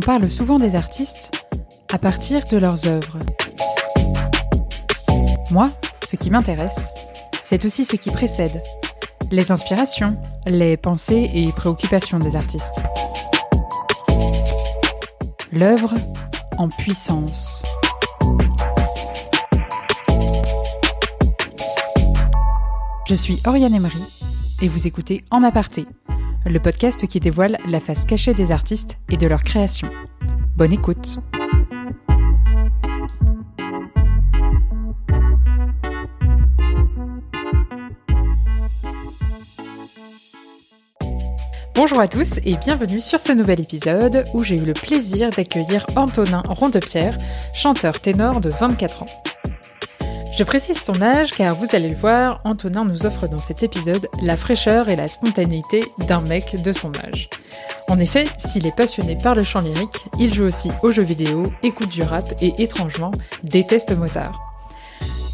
parle souvent des artistes à partir de leurs œuvres. Moi, ce qui m'intéresse, c'est aussi ce qui précède, les inspirations, les pensées et préoccupations des artistes. L'œuvre en puissance. Je suis Oriane Emery et vous écoutez En Aparté, le podcast qui dévoile la face cachée des artistes et de leur création. Bonne écoute. Bonjour à tous et bienvenue sur ce nouvel épisode où j'ai eu le plaisir d'accueillir Antonin Rondepierre, chanteur ténor de 24 ans. Je précise son âge car vous allez le voir, Antonin nous offre dans cet épisode la fraîcheur et la spontanéité d'un mec de son âge. En effet, s'il est passionné par le chant lyrique, il joue aussi aux jeux vidéo, écoute du rap et étrangement déteste Mozart.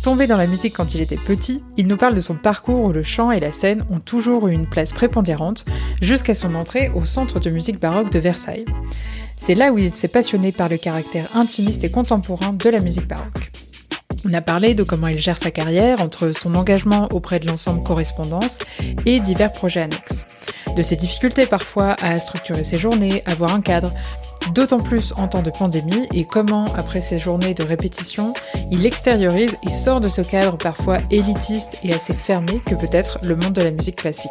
Tombé dans la musique quand il était petit, il nous parle de son parcours où le chant et la scène ont toujours eu une place prépondérante jusqu'à son entrée au Centre de musique baroque de Versailles. C'est là où il s'est passionné par le caractère intimiste et contemporain de la musique baroque. On a parlé de comment il gère sa carrière entre son engagement auprès de l'ensemble Correspondance et divers projets annexes. De ses difficultés parfois à structurer ses journées, avoir un cadre, d'autant plus en temps de pandémie, et comment, après ces journées de répétition, il extériorise et sort de ce cadre parfois élitiste et assez fermé que peut être le monde de la musique classique.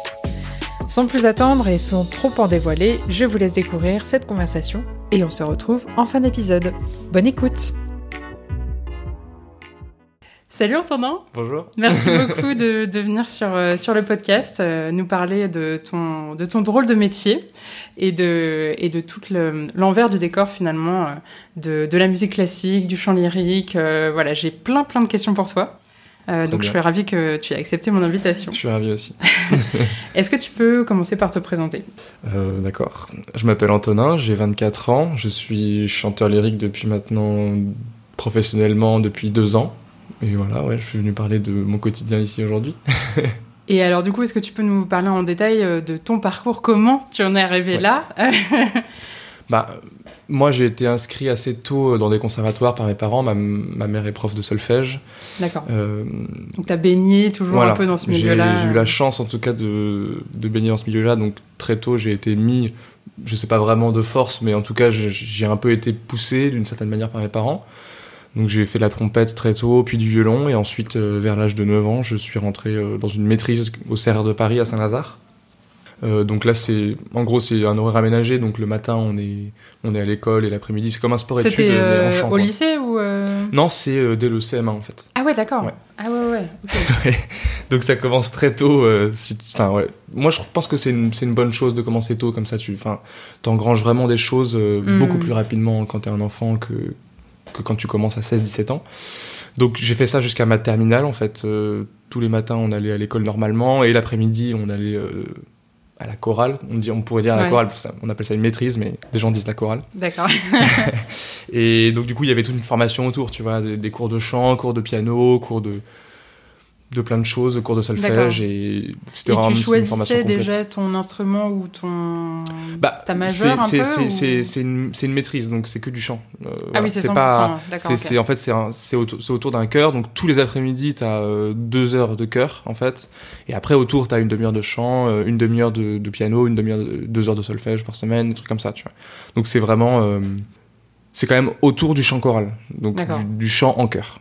Sans plus attendre et sans trop en dévoiler, je vous laisse découvrir cette conversation et on se retrouve en fin d'épisode. Bonne écoute! Salut Antonin. Bonjour. Merci beaucoup de venir sur le podcast, nous parler de ton drôle de métier et de tout l'envers du décor finalement de la musique classique, du chant lyrique. Voilà, j'ai plein de questions pour toi. Donc je suis ravie que tu aies accepté mon invitation. Je suis ravi aussi. Est-ce que tu peux commencer par te présenter ? D'accord. Je m'appelle Antonin, j'ai 24 ans. Je suis chanteur lyrique depuis maintenant, professionnellement, depuis 2 ans. Et voilà, ouais, je suis venu parler de mon quotidien ici aujourd'hui. Et alors du coup, est-ce que tu peux nous parler en détail de ton parcours ? Comment tu en es arrivé là ? Moi, j'ai été inscrit assez tôt dans des conservatoires par mes parents. Ma mère est prof de solfège. D'accord. Donc tu as baigné toujours un peu dans ce milieu-là. J'ai eu la chance en tout cas de baigner dans ce milieu-là. Donc très tôt, j'ai été mis, je sais pas vraiment de force, mais en tout cas, j'ai un peu été poussé d'une certaine manière par mes parents. Donc j'ai fait de la trompette très tôt, puis du violon, et ensuite, vers l'âge de 9 ans, je suis rentré dans une maîtrise au CERF de Paris, à Saint-Lazare. Donc là, c'est un horaire aménagé, donc le matin, on est à l'école, et l'après-midi, c'est comme un sport-études, mais en chant. C'était au lycée ou Non, c'est dès le CM1, en fait. Ah ouais, d'accord. Ouais. Ah ouais, ok. Donc ça commence très tôt. Moi, je pense que c'est une bonne chose de commencer tôt, comme ça, t'engranges vraiment des choses beaucoup plus rapidement quand t'es un enfant que quand tu commences à 16-17 ans. Donc j'ai fait ça jusqu'à ma terminale en fait. Tous les matins on allait à l'école normalement et l'après-midi on allait à la chorale. On pourrait dire à la chorale, on appelle ça une maîtrise mais les gens disent la chorale. D'accord. Et donc du coup il y avait toute une formation autour, tu vois, des cours de chant, cours de piano, cours de plein de choses, cours de solfège. Et c'était vraiment une formation complète. Et tu choisissais déjà ton instrument ou ta majeure c'est une maîtrise, donc c'est que du chant. Ah oui, c'est 100%. D'accord, okay. En fait, c'est autour d'un chœur, donc tous les après-midi, t'as 2 heures de chœur, en fait. Et après, autour, t'as une demi-heure de chant, une demi-heure de piano, une demi-heure 2 heures de solfège par semaine, des trucs comme ça, tu vois. Donc c'est vraiment... c'est quand même autour du chant choral, donc du chant en chœur.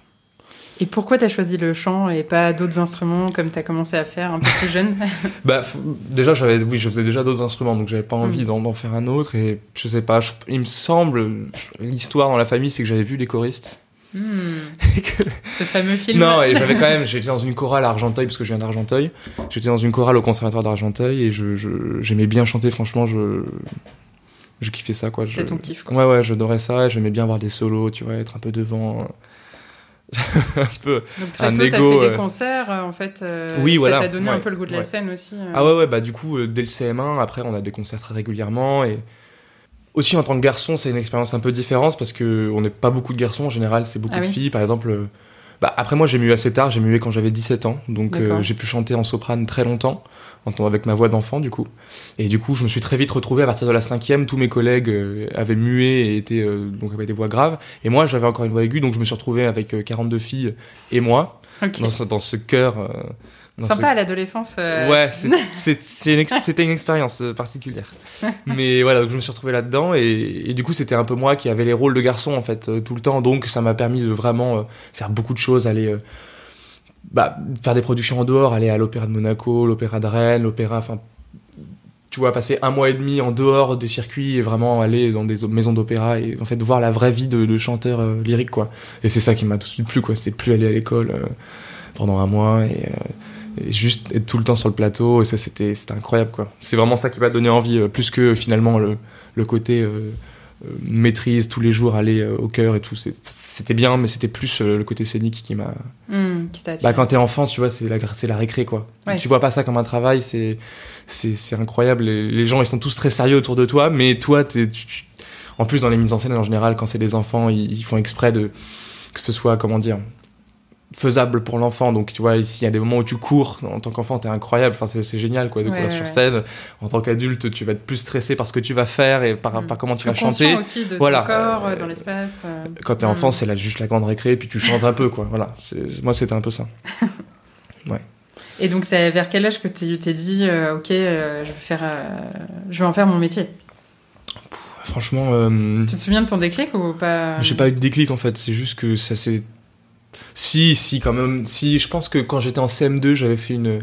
Et pourquoi t'as choisi le chant et pas d'autres instruments comme t'as commencé à faire un peu plus jeune ? Déjà, je faisais déjà d'autres instruments, donc j'avais pas envie d'en faire un autre. Et je sais pas, il me semble, l'histoire dans la famille, c'est que j'avais vu les choristes. Ce fameux film. Non, et j'étais dans une chorale à Argenteuil, parce que je viens d'Argenteuil. J'étais dans une chorale au conservatoire d'Argenteuil et j'aimais bien chanter, franchement, je kiffais ça, quoi. C'est ton kiff, quoi. Ouais, j'adorais ça, j'aimais bien voir des solos, tu vois, être un peu devant... un peu donc très un tôt, ego, t'as fait des concerts en fait. Oui, ça voilà. T'a donné un peu le goût de la scène aussi. Ah ouais, du coup dès le CM1, après on a des concerts très régulièrement et aussi en tant que garçon c'est une expérience un peu différente parce que on n'est pas beaucoup de garçons en général, c'est beaucoup de filles. Par exemple Après, moi, j'ai mué assez tard. J'ai mué quand j'avais 17 ans. Donc, D'accord. j'ai pu chanter en soprane très longtemps, avec ma voix d'enfant, du coup. Et du coup, je me suis très vite retrouvé à partir de la 5e. Tous mes collègues avaient mué et donc avaient des voix graves. Et moi, j'avais encore une voix aiguë. Donc, je me suis retrouvé avec 42 filles et moi, Ok. dans ce chœur. Sympa à l'adolescence. Ouais, c'était une expérience particulière. Mais voilà, donc je me suis retrouvé là-dedans et du coup, c'était un peu moi qui avait les rôles de garçon en fait tout le temps. Donc ça m'a permis de vraiment faire beaucoup de choses, aller faire des productions en dehors, aller à l'Opéra de Monaco, l'Opéra de Rennes, enfin tu vois, passer 1 mois et demi en dehors des circuits et vraiment aller dans des maisons d'opéra et en fait voir la vraie vie de chanteur lyrique quoi. Et c'est ça qui m'a tout de suite plu quoi. C'est plus aller à l'école pendant 1 mois et juste être tout le temps sur le plateau, et ça c'était incroyable quoi. C'est vraiment ça qui m'a donné envie, plus que finalement le côté maîtrise tous les jours, aller au chœur et tout. C'était bien, mais c'était plus le côté scénique qui m'a. Qui t'a attiré. Quand t'es enfant, tu vois, c'est la récré quoi. Ouais. Tu vois pas ça comme un travail, c'est incroyable. Les gens ils sont tous très sérieux autour de toi, mais toi en plus dans les mises en scène en général, quand c'est des enfants, ils font exprès que ce soit comment dire. Faisable pour l'enfant, donc tu vois ici il y a des moments où tu cours en tant qu'enfant, t'es incroyable, enfin c'est génial quoi de courir sur scène. En tant qu'adulte tu vas être plus stressé par ce que tu vas faire et par comment tu vas chanter aussi de voilà. ton corps dans l'espace quand t'es enfant c'est juste la grande récré et puis tu chantes un peu quoi, voilà. Moi c'était un peu ça. Ouais. Et donc c'est vers quel âge que tu t'es dit ok je vais en faire mon métier? Franchement tu te souviens de ton déclic ou pas? J'ai pas eu de déclic en fait, c'est juste que ça s'est Si, quand même. Si, je pense que quand j'étais en CM2, j'avais fait une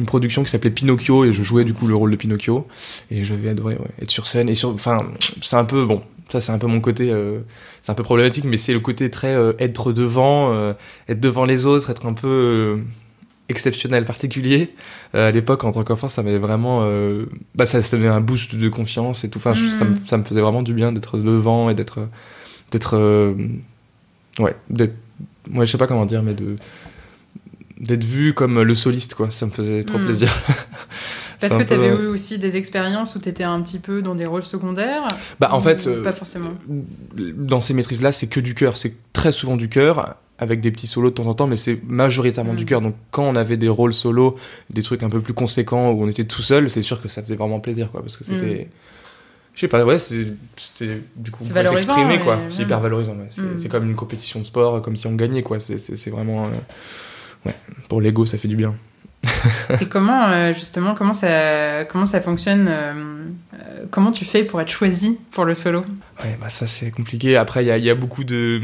production qui s'appelait Pinocchio et je jouais du coup le rôle de Pinocchio et j'avais adoré être sur scène enfin c'est un peu bon, ça c'est un peu mon côté c'est un peu problématique, mais c'est le côté très être devant les autres, être un peu exceptionnel, particulier. À l'époque en tant qu'enfant ça m'avait vraiment ça donnait un boost de confiance et tout, enfin ça me faisait vraiment du bien d'être devant et d'être je sais pas comment dire, mais d'être vu comme le soliste quoi, ça me faisait trop plaisir. Parce que t'avais eu aussi des expériences où t'étais un petit peu dans des rôles secondaires en fait pas forcément. Dans ces maîtrises là c'est que du chœur, c'est très souvent du chœur avec des petits solos de temps en temps, mais c'est majoritairement du chœur. Donc quand on avait des rôles solos, des trucs un peu plus conséquents où on était tout seul, c'est sûr que ça faisait vraiment plaisir quoi, parce que c'était je sais pas, ouais, c'était du coup, on pouvait s'exprimer, quoi. C'est hyper valorisant, ouais. C'est comme une compétition de sport, comme si on gagnait, quoi. C'est vraiment, pour l'ego, ça fait du bien. Et comment, justement, comment ça fonctionne comment tu fais pour être choisi pour le solo? Ouais, ça, c'est compliqué. Après, il y a beaucoup de...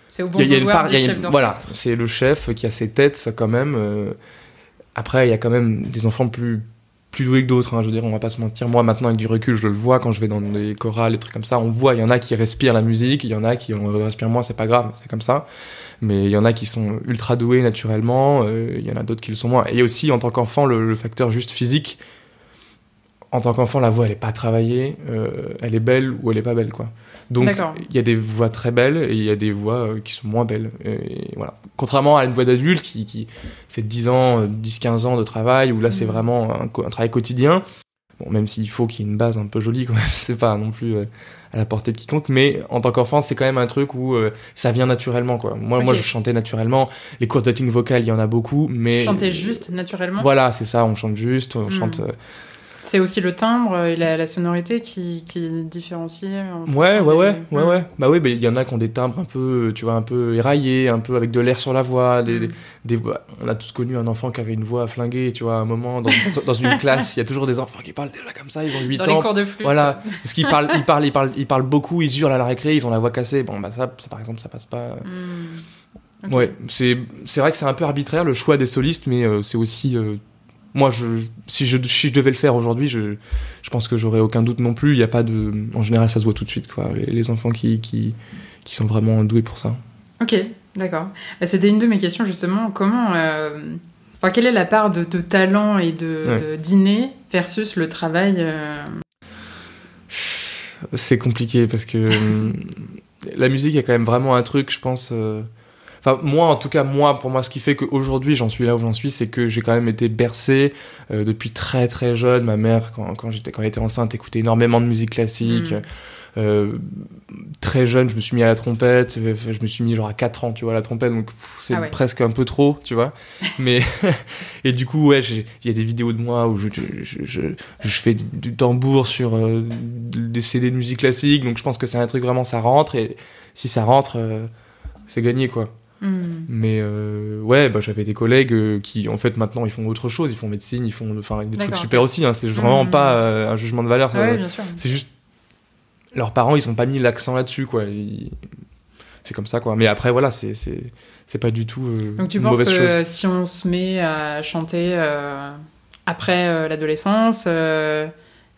C'est au bon vouloir du chef d'orchestre. Voilà, c'est le chef qui a ses têtes, ça, quand même. Après, il y a quand même des enfants plus doués que d'autres, hein. Je veux dire, on va pas se mentir. Moi, maintenant, avec du recul, je le vois quand je vais dans des chorales, des trucs comme ça. On voit, il y en a qui respirent la musique, il y en a qui respirent moins, c'est pas grave, c'est comme ça. Mais il y en a qui sont ultra doués naturellement, il y en a d'autres qui le sont moins. Et aussi, en tant qu'enfant, le facteur juste physique. En tant qu'enfant, la voix, elle est pas travaillée, elle est belle ou elle est pas belle, quoi. Donc, il y a des voix très belles et il y a des voix qui sont moins belles. Et voilà. Contrairement à une voix d'adulte qui c'est 10-15 ans de travail, où là, c'est vraiment un travail quotidien. Bon, même s'il faut qu'il y ait une base un peu jolie, quand même, c'est pas non plus à la portée de quiconque. Mais en tant qu'enfant, c'est quand même un truc où ça vient naturellement, quoi. Moi, je chantais naturellement. Les cours d'acting vocal, il y en a beaucoup, mais... Tu chantais juste naturellement? Voilà, c'est ça, on chante juste, on chante... C'est aussi le timbre et la sonorité qui différencie. Ouais. Bah oui, il y en a qui ont des timbres un peu, tu vois, un peu éraillés, un peu avec de l'air sur la voix. Des voix. On a tous connu un enfant qui avait une voix flinguée, tu vois, à un moment dans une classe, il y a toujours des enfants qui parlent déjà comme ça, ils ont 8 ans. Dans les cours de flûte. Voilà, parce qu'ils parlent beaucoup, ils hurlent à la récré, ils ont la voix cassée. Bon, ça par exemple, ça passe pas. Okay. Ouais, c'est vrai que c'est un peu arbitraire le choix des solistes, mais c'est aussi moi, si je devais le faire aujourd'hui, je pense que j'aurais aucun doute non plus. Il y a pas de, en général, ça se voit tout de suite, quoi. Les enfants qui sont vraiment doués pour ça. Ok, d'accord. C'était une de mes questions justement. Comment, quelle est la part de talent et d'inné versus le travail C'est compliqué parce que la musique, il y a quand même vraiment un truc, je pense. Enfin, pour moi, ce qui fait qu'aujourd'hui, j'en suis là où j'en suis, c'est que j'ai quand même été bercé depuis très très jeune. Ma mère, quand elle était enceinte, écoutait énormément de musique classique. Très jeune, je me suis mis à la trompette. Je me suis mis genre à 4 ans, tu vois, à la trompette. Donc c'est presque un peu trop, tu vois. Mais et du coup, ouais, il y a des vidéos de moi où je fais du tambour sur des CD de musique classique. Donc je pense que c'est un truc vraiment, ça rentre. Et si ça rentre, c'est gagné, quoi. Mais ouais, bah, j'avais des collègues qui en fait maintenant ils font autre chose, ils font médecine, ils font des trucs super aussi, hein. C'est vraiment pas un jugement de valeur, bien sûr. C'est juste leurs parents ils ont pas mis l'accent là-dessus, quoi. C'est comme ça, quoi. Mais après voilà, c'est pas du tout donc tu une penses mauvaise que chose. si on se met à chanter après l'adolescence,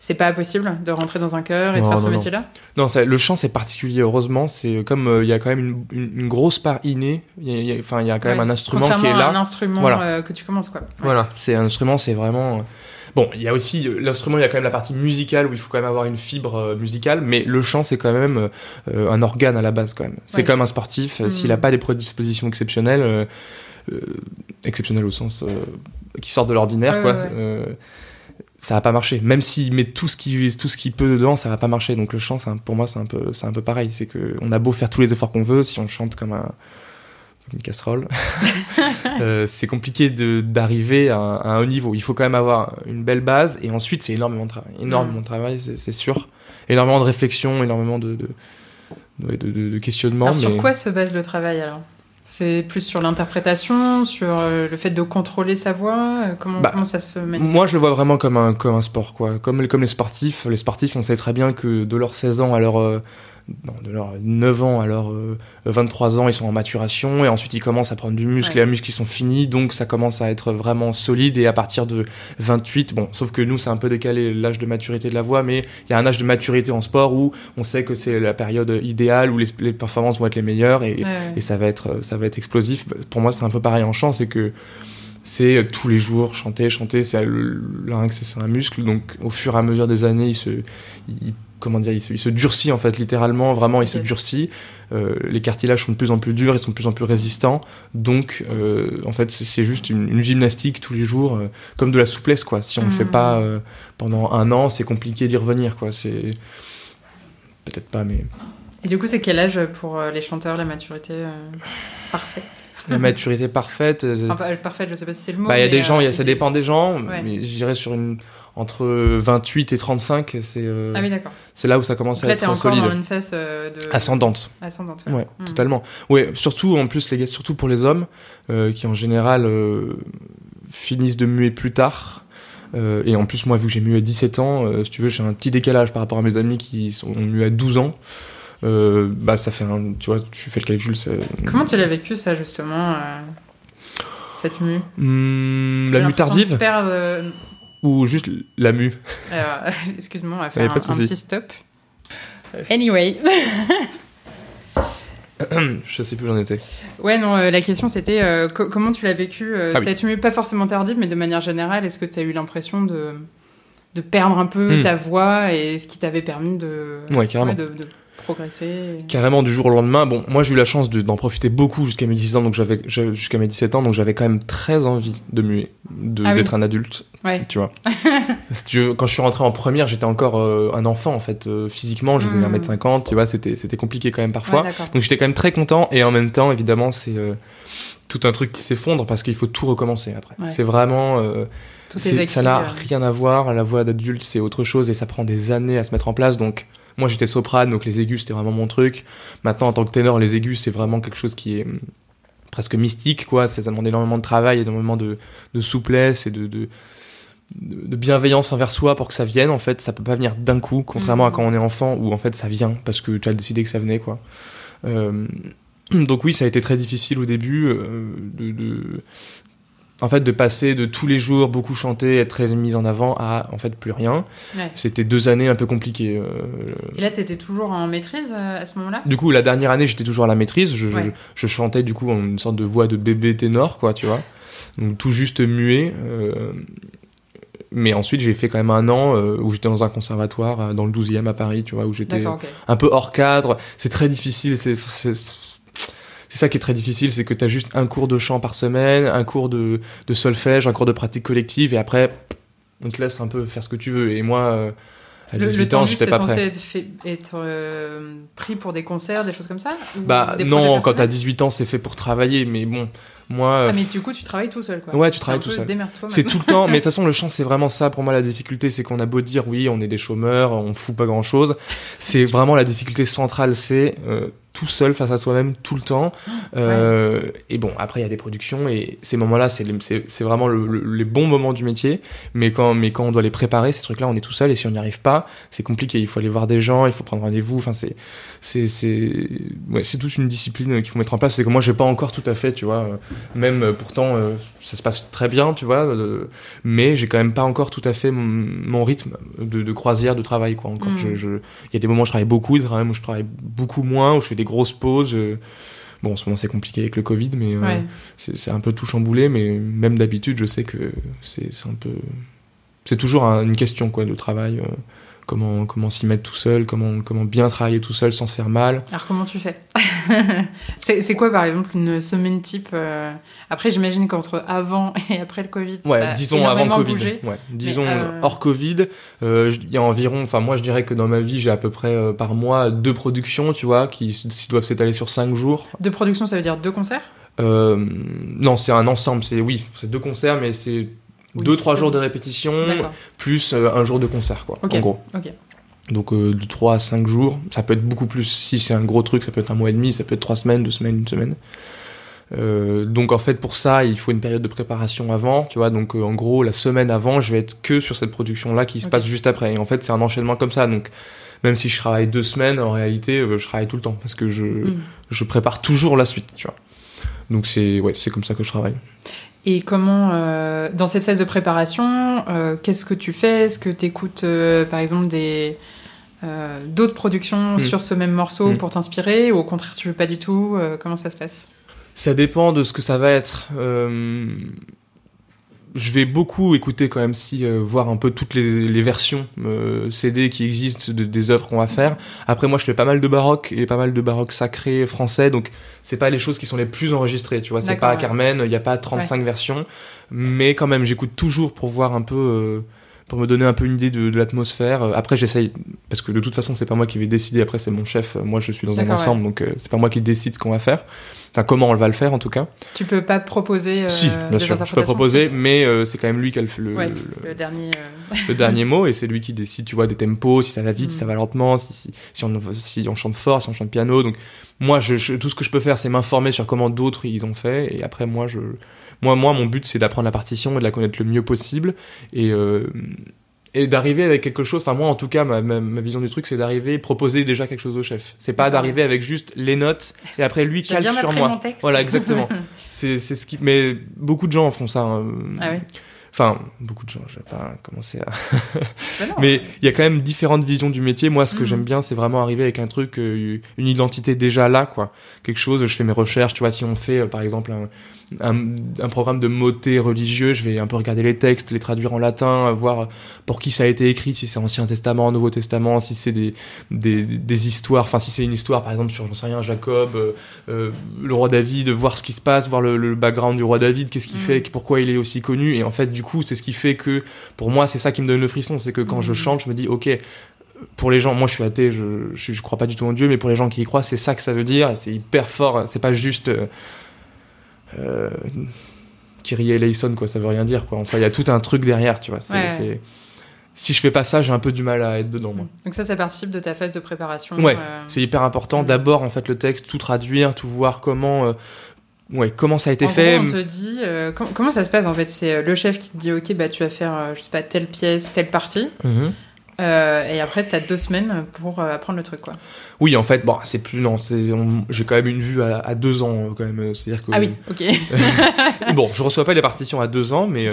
c'est pas possible de rentrer dans un chœur et de faire ce métier-là? Non, le chant c'est particulier, heureusement. C'est comme il y a quand même une grosse part innée. Il y a quand même un instrument qui est là. Un instrument voilà. Que tu commences, quoi. Ouais. Voilà, c'est un instrument, c'est vraiment. Bon, il y a aussi l'instrument, il y a quand même la partie musicale où il faut quand même avoir une fibre musicale, mais le chant c'est quand même un organe à la base, quand même. C'est quand même un sportif. S'il a pas des prédispositions exceptionnelles, exceptionnelles au sens qui sortent de l'ordinaire, quoi. Ça va pas marcher. Même s'il met tout ce qu'il peut dedans, ça va pas marcher. Donc le chant, pour moi, c'est un peu pareil. C'est que on a beau faire tous les efforts qu'on veut, si on chante comme une casserole, c'est compliqué d'arriver à un haut niveau. Il faut quand même avoir une belle base, et ensuite c'est énormément de travail. Énormément de travail, c'est sûr. Énormément de réflexion, énormément de questionnement. Alors sur quoi se base le travail, alors ? C'est plus sur l'interprétation, sur le fait de contrôler sa voix. Comment ça se manifeste ? Moi, je le vois vraiment comme un sport, quoi. Comme les sportifs. Les sportifs, on sait très bien que de leurs 16 ans à de leurs 9 ans à leurs 23 ans, ils sont en maturation, et ensuite ils commencent à prendre du muscle, et les muscles ils sont finis, donc ça commence à être vraiment solide, et à partir de 28, bon, sauf que nous c'est un peu décalé l'âge de maturité de la voix, mais il y a un âge de maturité en sport où on sait que c'est la période idéale où les performances vont être les meilleures, et ça va être explosif. Pour moi c'est un peu pareil en chant, c'est que c'est tous les jours chanter, c'est le larynx, c'est un muscle, donc au fur et à mesure des années il se durcit, en fait, littéralement, vraiment, il se durcit. Les cartilages sont de plus en plus durs, ils sont de plus en plus résistants. Donc, en fait, c'est juste une gymnastique tous les jours, comme de la souplesse, quoi. Si on ne le fait pas pendant un an, c'est compliqué d'y revenir, quoi. C'est peut-être pas, mais. Et du coup, c'est quel âge pour les chanteurs, la maturité parfaite ? La maturité parfaite. Parfaite, je sais pas si c'est le mot. Il y a des gens, ça dépend des gens, mais je dirais entre 28 et 35, ah oui, d'accord. C'est là où ça commence à être solide. Là, t'es encore dans une phase ascendante. Ouais, totalement. Ouais, surtout, en plus, surtout pour les hommes, qui en général finissent de muer plus tard. Et en plus, moi, vu que j'ai mué à 17 ans, si tu veux, j'ai un petit décalage par rapport à mes amis qui ont mué à 12 ans. Ça fait tu vois, tu fais le calcul. Comment tu l'as vécu, ça, justement, cette mue la mue tardive ou juste la mue? Excuse-moi, on va faire un petit stop. Anyway. Je sais plus où j'en étais. Ouais, non, la question c'était comment tu l'as vécu cette mue, pas forcément tardive, mais de manière générale, est-ce que tu as eu l'impression de perdre un peu ta voix, et ce qui t'avait permis de progresser carrément du jour au lendemain. Bon, moi j'ai eu la chance d'en profiter beaucoup jusqu'à mes 17 ans, donc j'avais quand même très envie de muer, d'être un adulte, tu vois. Si tu veux, quand je suis rentré en première, j'étais encore un enfant, en fait, physiquement, j'étais 1m50, tu vois, c'était compliqué quand même parfois. Donc j'étais quand même très content, et en même temps, évidemment, c'est tout un truc qui s'effondre parce qu'il faut tout recommencer après. C'est vraiment ça n'a rien à voir. La voix d'adulte, c'est autre chose, et ça prend des années à se mettre en place. Donc moi j'étais soprane, donc les aigus c'était vraiment mon truc. Maintenant en tant que ténor, les aigus c'est vraiment quelque chose qui est presque mystique, quoi. Ça demande énormément de travail, énormément de souplesse et de bienveillance envers soi pour que ça vienne. En fait, ça peut pas venir d'un coup, contrairement à quand on est enfant, où en fait ça vient parce que tu as décidé que ça venait, quoi. Donc oui, ça a été très difficile au début en fait, de passer de tous les jours beaucoup chanter, être très mise en avant, à en fait plus rien. C'était 2 années un peu compliquées. Et là, t'étais toujours en maîtrise à ce moment-là ? Du coup, la dernière année, j'étais toujours à la maîtrise. Je chantais du coup en une sorte de voix de bébé ténor, quoi, tu vois. Donc tout juste muet. Mais ensuite, j'ai fait quand même 1 an où j'étais dans un conservatoire dans le 12e à Paris, tu vois, où j'étais un peu hors cadre. C'est très difficile. C'est ça qui est très difficile, c'est que t'as juste un cours de chant par semaine, un cours de solfège, un cours de pratique collective, et après, on te laisse un peu faire ce que tu veux. Et moi, À Le 18 temps ans, libre, j'étais c'est pas censé prêt. être pris pour des concerts, des choses comme ça, ou Bah des projets non, quand t'as personnels? 18 ans, c'est fait pour travailler, mais bon, moi... Ah, mais du coup, tu travailles tout seul, quoi. Ouais, tu C'est travailles un tout peu seul. démerde-toi C'est même. tout le temps, mais de toute façon, le chant, c'est vraiment ça. Pour moi, la difficulté, c'est qu'on a beau dire, oui, on est des chômeurs, on fout pas grand-chose. C'est vraiment la difficulté centrale, c'est tout seul face à soi-même tout le temps. Et bon, après, il y a des productions, et ces moments-là, c'est vraiment les bons moments du métier. Mais quand on doit les préparer, ces trucs-là, on est tout seul, et si on n'y arrive pas, c'est compliqué. Il faut aller voir des gens, il faut prendre rendez-vous. Enfin, c'est toute une discipline qu'il faut mettre en place. C'est que moi, j'ai pas encore tout à fait, tu vois. Même pourtant, ça se passe très bien, tu vois. Mais j'ai quand même pas encore tout à fait mon rythme de croisière, de travail, quoi. Encore, il y a des moments où je travaille beaucoup, des moments où je travaille beaucoup moins, où je fais des grosses pauses. Bon, en ce moment, c'est compliqué avec le Covid, mais c'est un peu tout chamboulé. Mais même d'habitude, je sais que c'est un peu... C'est toujours une question, quoi, de travail. Comment s'y mettre tout seul, comment bien travailler tout seul sans se faire mal. Alors, comment tu fais? C'est quoi, par exemple, une semaine type Après, j'imagine qu'entre avant et après le Covid, ça a disons avant le Covid. bougé. Ouais, disons hors Covid, il y a environ, enfin moi je dirais que dans ma vie, j'ai à peu près par mois 2 productions, tu vois, qui doivent s'étaler sur 5 jours. 2 productions, ça veut dire 2 concerts? Non, c'est un ensemble, c'est 2 concerts, mais c'est 2-3 jours de répétition, plus un jour de concert, quoi, en gros. Donc de 3 à 5 jours, ça peut être beaucoup plus. Si c'est un gros truc, ça peut être un mois et demi, ça peut être 3 semaines, 2 semaines, 1 semaine. Donc en fait pour ça, il faut une période de préparation avant, tu vois. Donc en gros, la semaine avant, je vais être que sur cette production-là qui se passe juste après. Et en fait, c'est un enchaînement comme ça. Donc même si je travaille 2 semaines, en réalité, je travaille tout le temps parce que je prépare toujours la suite, tu vois. Donc c'est comme ça que je travaille. Et comment, dans cette phase de préparation, qu'est-ce que tu fais? Est-ce que tu écoutes, par exemple, d'autres productions sur ce même morceau pour t'inspirer? Ou au contraire, tu veux pas du tout? Comment ça se passe? Ça dépend de ce que ça va être. Je vais beaucoup écouter quand même, voir un peu toutes les versions CD qui existent des œuvres qu'on va faire. Après, moi, je fais pas mal de baroque et pas mal de baroque sacré français, donc c'est pas les choses qui sont les plus enregistrées, tu vois. C'est pas à Carmen, il y a pas 35 versions, mais quand même, j'écoute toujours pour voir un peu, pour me donner un peu une idée de l'atmosphère. Après, j'essaye, parce que de toute façon, c'est pas moi qui vais décider. Après, c'est mon chef. Moi, je suis dans un ensemble, donc c'est pas moi qui décide ce qu'on va faire. Enfin, comment on va le faire, en tout cas. Tu peux pas proposer si, bien sûr, je peux proposer, mais c'est quand même lui qui a le dernier... le dernier mot, et c'est lui qui décide, tu vois, des tempos, si ça va vite, si ça va lentement, si on chante fort, si on chante piano. Donc, moi, tout ce que je peux faire, c'est m'informer sur comment d'autres ils ont fait, et après, moi, mon but, c'est d'apprendre la partition et de la connaître le mieux possible, et d'arriver avec quelque chose. Enfin, moi, en tout cas, ma vision du truc, c'est d'arriver et proposer déjà quelque chose au chef. C'est pas d'arriver avec juste les notes et après lui calque sur moi. Voilà, exactement. c'est ce qui. Mais beaucoup de gens font ça. Hein. Ah oui. Enfin, beaucoup de gens. Je vais pas commencer à. Mais il y a quand même différentes visions du métier. Moi, ce que j'aime bien, c'est vraiment arriver avec un truc, une identité déjà là, quoi. Quelque chose. Je fais mes recherches. Tu vois, si on fait, par exemple, un programme de motet religieux, je vais un peu regarder les textes, les traduire en latin, voir pour qui ça a été écrit, si c'est Ancien Testament, Nouveau Testament, si c'est des histoires, enfin si c'est une histoire par exemple sur, j'en sais rien, Jacob, le roi David, voir ce qui se passe, voir le background du roi David, qu'est-ce qu'il fait, pourquoi il est aussi connu, et en fait du coup c'est ce qui fait que, pour moi c'est ça qui me donne le frisson, c'est que quand je chante, je me dis ok, pour les gens, moi je suis athée, je crois pas du tout en Dieu, mais pour les gens qui y croient, c'est ça que ça veut dire, et c'est hyper fort, c'est pas juste Kyrie eleison, quoi, ça veut rien dire, quoi. Enfin, il y a tout un truc derrière, tu vois. Si je fais pas ça, j'ai un peu du mal à être dedans, moi. Donc ça participe de ta phase de préparation. Ouais, c'est hyper important. D'abord, en fait, le texte, tout traduire, tout voir comment ça a été fait. Gros, on te dit comment ça se passe, en fait. C'est le chef qui te dit ok, bah tu vas faire, je sais pas, telle pièce, telle partie. Et après, t'as 2 semaines pour apprendre le truc, quoi. Oui, en fait, bon, c'est plus... Non, j'ai quand même une vue à 2 ans, quand même. C'est-à-dire que... Ah oui, ok. Bon, je reçois pas les partitions à 2 ans, mais,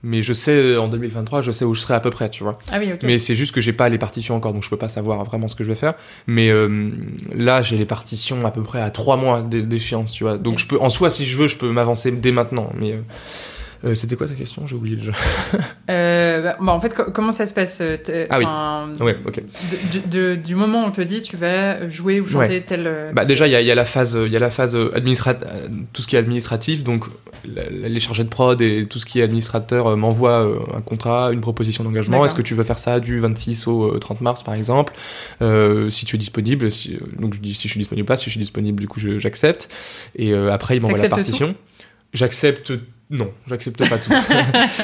mais je sais, en 2023, je sais où je serai à peu près, tu vois. Ah oui, ok. Mais c'est juste que j'ai pas les partitions encore, donc je peux pas savoir vraiment ce que je vais faire. Mais là, j'ai les partitions à peu près à 3 mois d'échéance, tu vois. Donc je peux, en soi, si je veux, je peux m'avancer dès maintenant, C'était quoi ta question? J'ai oublié déjà. En fait, comment ça se passe Ah oui. Ouais, ok. Du moment où on te dit tu vas jouer ou chanter tel. Déjà, il y a la phase tout ce qui est administratif, donc les chargés de prod et tout ce qui est administrateur m'envoient un contrat, une proposition d'engagement. D'accord. Est-ce que tu veux faire ça du 26 au 30 mars, par exemple? Si tu es disponible, donc je dis si je suis disponible ou pas. Si je suis disponible, du coup, j'accepte. Et après, ils m'envoient la partition. J'accepte. Non, j'accepte pas tout.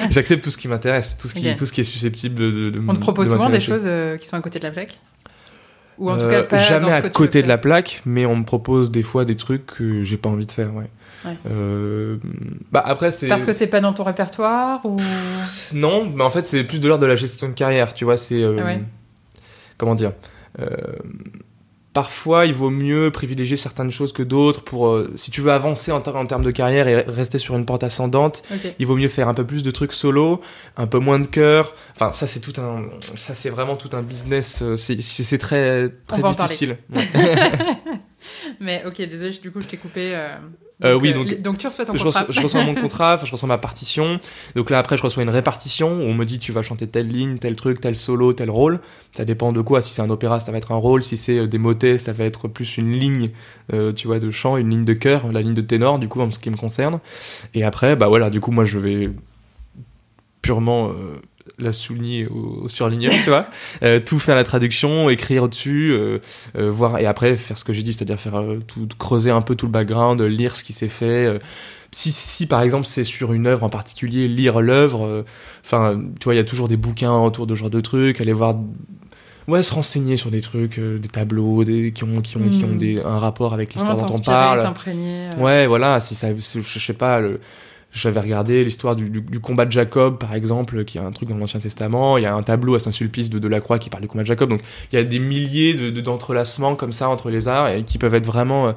J'accepte tout ce qui m'intéresse, tout ce qui est susceptible de On te propose souvent des choses qui sont à côté de la plaque? Ou en tout cas pas jamais dans ce à que tu côté veux de la plaque, mais on me propose des fois des trucs que j'ai pas envie de faire, ouais. Après, c'est... Parce que c'est pas dans ton répertoire ou... Non, mais en fait, c'est plus de l'ordre de la gestion de carrière, tu vois, c'est... Comment dire Parfois, il vaut mieux privilégier certaines choses que d'autres pour, si tu veux avancer en termes de carrière et rester sur une pente ascendante, il vaut mieux faire un peu plus de trucs solo, un peu moins de chœur. Enfin, ça c'est vraiment tout un business. C'est très très difficile. Mais ok, désolé, du coup, je t'ai coupé. Donc tu reçois ton contrat. Je reçois mon contrat, je reçois ma partition. Donc là, après, je reçois une répartition où on me dit tu vas chanter telle ligne, tel truc, tel solo, tel rôle. Ça dépend de quoi. Si c'est un opéra, ça va être un rôle. Si c'est des motets, ça va être plus une ligne, tu vois, de chant, une ligne de chœur, la ligne de ténor, du coup, en ce qui me concerne. Et après, du coup, moi, je vais purement la souligner au surligneur, tu vois, tout faire la traduction, écrire dessus, voir, et après faire ce que j'ai dit, c'est-à-dire faire creuser un peu tout le background, lire ce qui s'est fait. Si par exemple c'est sur une œuvre en particulier, lire l'œuvre, tu vois, il y a toujours des bouquins autour de ce genre de trucs, aller voir, se renseigner sur des trucs, des tableaux, qui ont un rapport avec l'histoire dont on parle. Ouais, voilà, si ça, je sais pas, j'avais regardé l'histoire du combat de Jacob, par exemple, qui est un truc dans l'Ancien Testament. Il y a un tableau à Saint-Sulpice de Delacroix qui parle du combat de Jacob. Donc, il y a des milliers d'entrelacements comme ça entre les arts et qui peuvent être vraiment...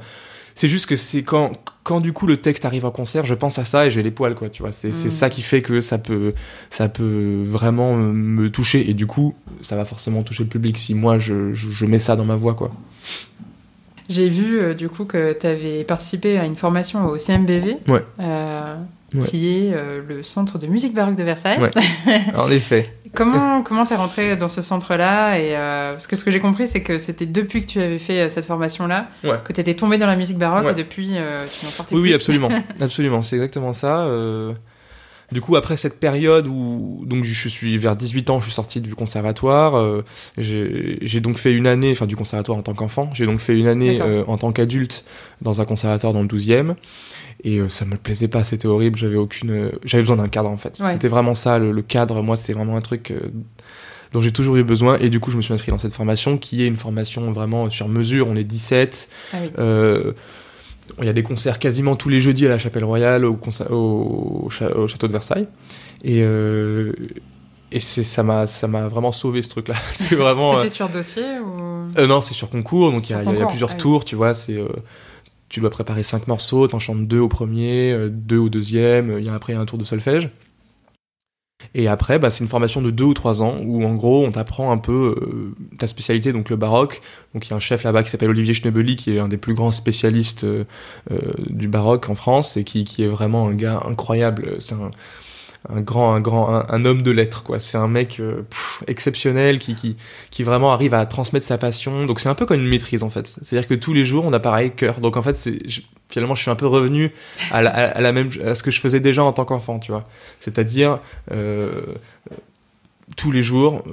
C'est juste que c'est quand du coup le texte arrive en concert, je pense à ça et j'ai les poils, quoi, tu vois. C'est ça qui fait que ça peut vraiment me toucher. Et du coup, ça va forcément toucher le public si moi, je mets ça dans ma voix, quoi. J'ai vu, du coup, que tu avais participé à une formation au CMBV. Ouais. Qui est le centre de musique baroque de Versailles. Ouais, en effet. Comment t'es rentré dans ce centre-là parce que ce que j'ai compris, c'est que c'était depuis que tu avais fait cette formation-là que t'étais tombé dans la musique baroque et depuis, tu n'en sortais plus. Oui, absolument. Absolument, c'est exactement ça. Du coup, après cette période où donc je suis vers 18 ans, je suis sorti du conservatoire. J'ai donc fait une année, du conservatoire en tant qu'enfant. J'ai donc fait une année en tant qu'adulte dans un conservatoire dans le 12e. Et ça me plaisait pas, c'était horrible, j'avais besoin d'un cadre en fait. C'était vraiment ça, le cadre, moi c'est vraiment un truc dont j'ai toujours eu besoin. Et du coup je me suis inscrit dans cette formation qui est une formation vraiment sur mesure, on est 17. Ah oui. Il y a des concerts quasiment tous les jeudis à la Chapelle Royale, au château de Versailles. Et ça m'a vraiment sauvé ce truc-là. C'est vraiment. C'était sur dossier ou... Non, c'est sur concours, donc il y a plusieurs tours, tu vois, tu dois préparer 5 morceaux, t'en chantes 2 au premier, 2 au deuxième, après il y a un tour de solfège. Et après, c'est une formation de 2 ou 3 ans où en gros on t'apprend un peu ta spécialité, donc le baroque. Donc il y a un chef là-bas qui s'appelle Olivier Schnebeli, qui est un des plus grands spécialistes du baroque en France et qui est vraiment un gars incroyable. C'est un homme de lettres, quoi. C'est un mec exceptionnel qui vraiment arrive à transmettre sa passion. Donc c'est un peu comme une maîtrise en fait. C'est-à-dire que tous les jours on a pareil cœur. Donc en fait finalement je suis un peu revenu à ce que je faisais déjà en tant qu'enfant, tu vois. C'est-à-dire tous les jours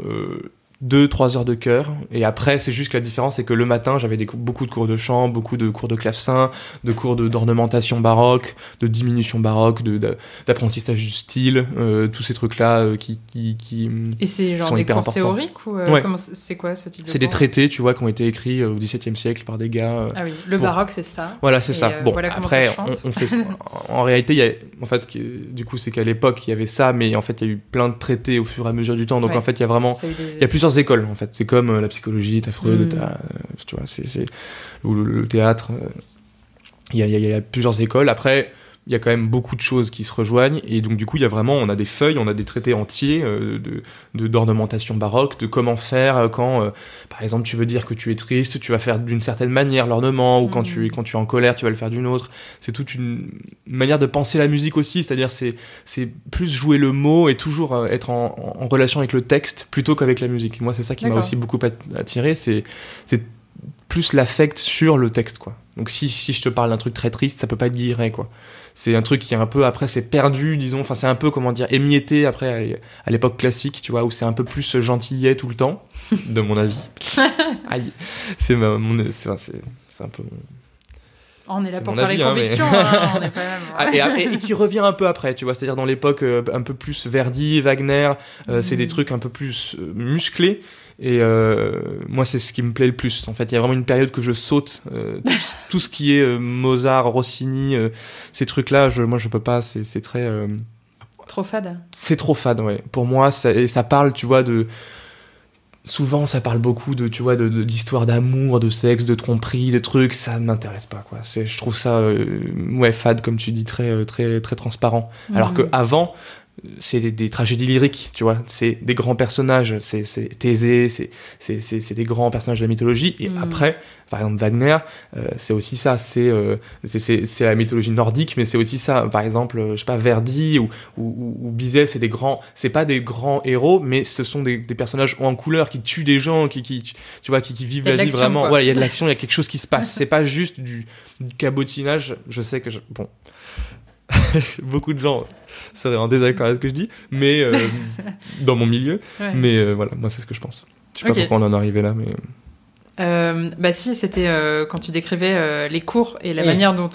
2-3 heures de chœur, et après c'est juste que la différence c'est que le matin j'avais beaucoup de cours de chant, beaucoup de cours de clavecin, de cours d'ornementation baroque, de diminution baroque, d'apprentissage du style, tous ces trucs là qui et c'est genre sont des cours théoriques ou c'est quoi ce type de cours? Des traités, tu vois, qui ont été écriits au XVIIe siècle par des gars. Ah oui, le baroque c'est ça. Voilà, c'est ça. Bon, voilà après on fait en réalité du coup c'est qu'à l'époque il y avait ça, mais en fait il y a eu plein de traités au fur et à mesure du temps, donc en fait il y a vraiment plusieurs écoles en fait. C'est comme la psychologie, Freud, tu vois, ou le théâtre. Il y a plusieurs écoles. Après, il y a quand même beaucoup de choses qui se rejoignent, et donc du coup il y a vraiment, on a des feuilles, on a des traités entiers d'ornementation baroque, de comment faire quand par exemple tu veux dire que tu es triste, tu vas faire d'une certaine manière l'ornement, ou quand tu es en colère, tu vas le faire d'une autre. C'est toute une manière de penser la musique aussi, c'est-à-dire c'est plus jouer le mot et toujours être en relation avec le texte plutôt qu'avec la musique. Moi c'est ça qui m'a aussi beaucoup attiré, c'est plus l'affect sur le texte, quoi. Donc si je te parle d'un truc très triste, ça peut pas être guilleret, quoi. C'est un truc qui est un peu, après c'est perdu, disons, enfin c'est un peu, comment dire, émietté après à l'époque classique, tu vois, où c'est un peu plus gentillet tout le temps, de mon avis. Aïe, c'est un peu mon... On est là c'est pour mon parler avis, conviction, hein, on est pas même... et qui revient un peu après, tu vois, c'est-à-dire dans l'époque un peu plus Verdi, Wagner, c'est des trucs un peu plus musclés. Et moi c'est ce qui me plaît le plus en fait. Il y a vraiment une période que je saute, tout ce qui est Mozart, Rossini, ces trucs là moi je peux pas, c'est très trop fade. C'est trop fade, ouais, pour moi. Ça parle, tu vois, souvent ça parle beaucoup d'histoires d'amour, de sexe, de tromperie, de trucs. Ça m'intéresse pas, quoi. Je trouve ça fade, comme tu dis, très très très transparent. Alors que avant, c'est des tragédies lyriques, tu vois, c'est des grands personnages, c'est Thésée, c'est des grands personnages de la mythologie. Et après, par exemple Wagner, c'est aussi ça, c'est la mythologie nordique, mais c'est aussi ça. Par exemple, je sais pas, Verdi ou Bizet, c'est pas des grands héros, mais ce sont des personnages en couleur qui tuent des gens, qui tu vois, qui vivent la vie vraiment. Voilà, il y a de l'action, il y a quelque chose qui se passe. C'est pas juste du cabotinage. Je sais que bon. Beaucoup de gens seraient en désaccord avec ce que je dis, mais dans mon milieu. Mais voilà, moi c'est ce que je pense. Je sais pas pourquoi on en est arrivé là, mais... bah si, c'était quand tu décrivais les cours et la manière dont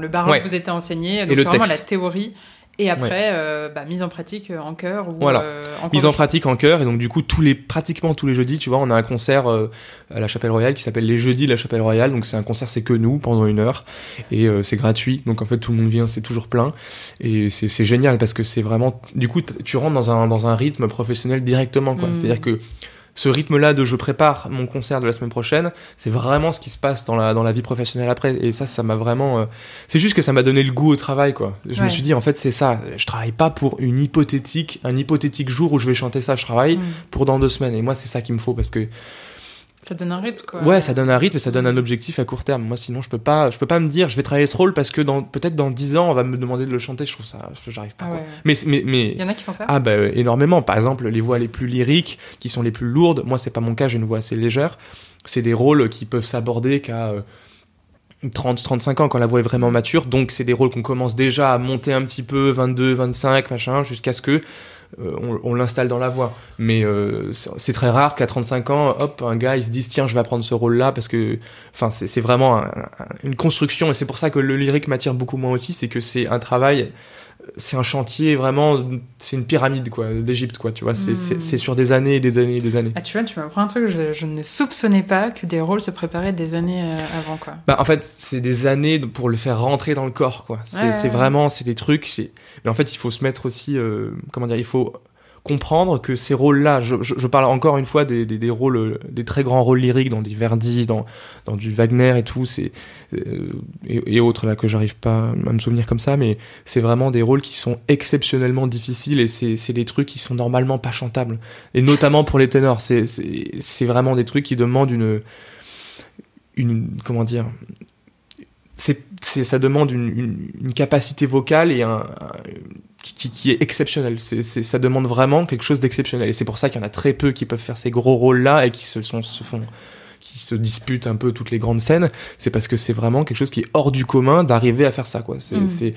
le baroque vous était enseigné. Donc c'est vraiment la théorie. Et après, mise en pratique en chœur ou mise en pratique en chœur. Et donc du coup, pratiquement tous les jeudis, tu vois, on a un concert à la Chapelle Royale qui s'appelle les Jeudis de la Chapelle Royale. Donc c'est un concert, c'est que nous pendant 1 heure, et c'est gratuit. Donc en fait, tout le monde vient, c'est toujours plein, et c'est génial parce que c'est vraiment, du coup, tu rentres dans un rythme professionnel directement, quoi. C'est-à-dire que ce rythme-là de je prépare mon concert de la semaine prochaine, c'est vraiment ce qui se passe dans la vie professionnelle après. Et ça m'a vraiment... c'est juste que ça m'a donné le goût au travail, quoi. Je me suis dit, en fait, c'est ça. Je travaille pas pour un hypothétique jour où je vais chanter ça. Je travaille pour dans 2 semaines. Et moi, c'est ça qu'il me faut, parce que... Ça donne un rythme, quoi. Ouais, ça donne un rythme et ça donne un objectif à court terme. Moi, sinon, je peux pas me dire, je vais travailler ce rôle parce que peut-être dans 10 ans, on va me demander de le chanter. Je trouve ça, j'arrive pas. Mais il y en a qui font ça. Ah, énormément. Par exemple, les voix les plus lyriques, qui sont les plus lourdes. Moi, c'est pas mon cas, j'ai une voix assez légère. C'est des rôles qui peuvent s'aborder qu'à 30-35 ans, quand la voix est vraiment mature. Donc, c'est des rôles qu'on commence déjà à monter un petit peu, 22, 25, machin, jusqu'à ce que on l'installe dans la voix. Mais c'est très rare qu'à 35 ans, hop, un gars il se dise tiens, je vais apprendre ce rôle-là, parce que c'est vraiment une construction, et c'est pour ça que le lyrique m'attire beaucoup moins aussi, c'est que c'est un travail, c'est un chantier vraiment, c'est une pyramide, quoi, d'Égypte, quoi, tu vois, c'est sur des années et des années et des années. Ah, tu vois, tu m'apprends un truc, je ne soupçonnais pas que des rôles se préparaient des années avant, quoi. Bah, en fait, c'est des années pour le faire rentrer dans le corps, quoi. C'est vraiment, c'est des trucs, mais en fait, il faut se mettre aussi, il faut comprendre que ces rôles-là, je parle encore une fois des rôles, des très grands rôles lyriques dans des Verdi, dans du Wagner et tout, et autres là que j'arrive pas à me souvenir comme ça, mais c'est vraiment des rôles qui sont exceptionnellement difficiles, et c'est des trucs qui sont normalement pas chantables, et notamment pour les ténors, c'est vraiment des trucs qui demandent une comment dire, ça demande une capacité vocale et qui est exceptionnelle. Ça demande vraiment quelque chose d'exceptionnel. Et c'est pour ça qu'il y en a très peu qui peuvent faire ces gros rôles-là et qui se disputent un peu toutes les grandes scènes. C'est parce que c'est vraiment quelque chose qui est hors du commun d'arriver à faire ça, quoi. C'est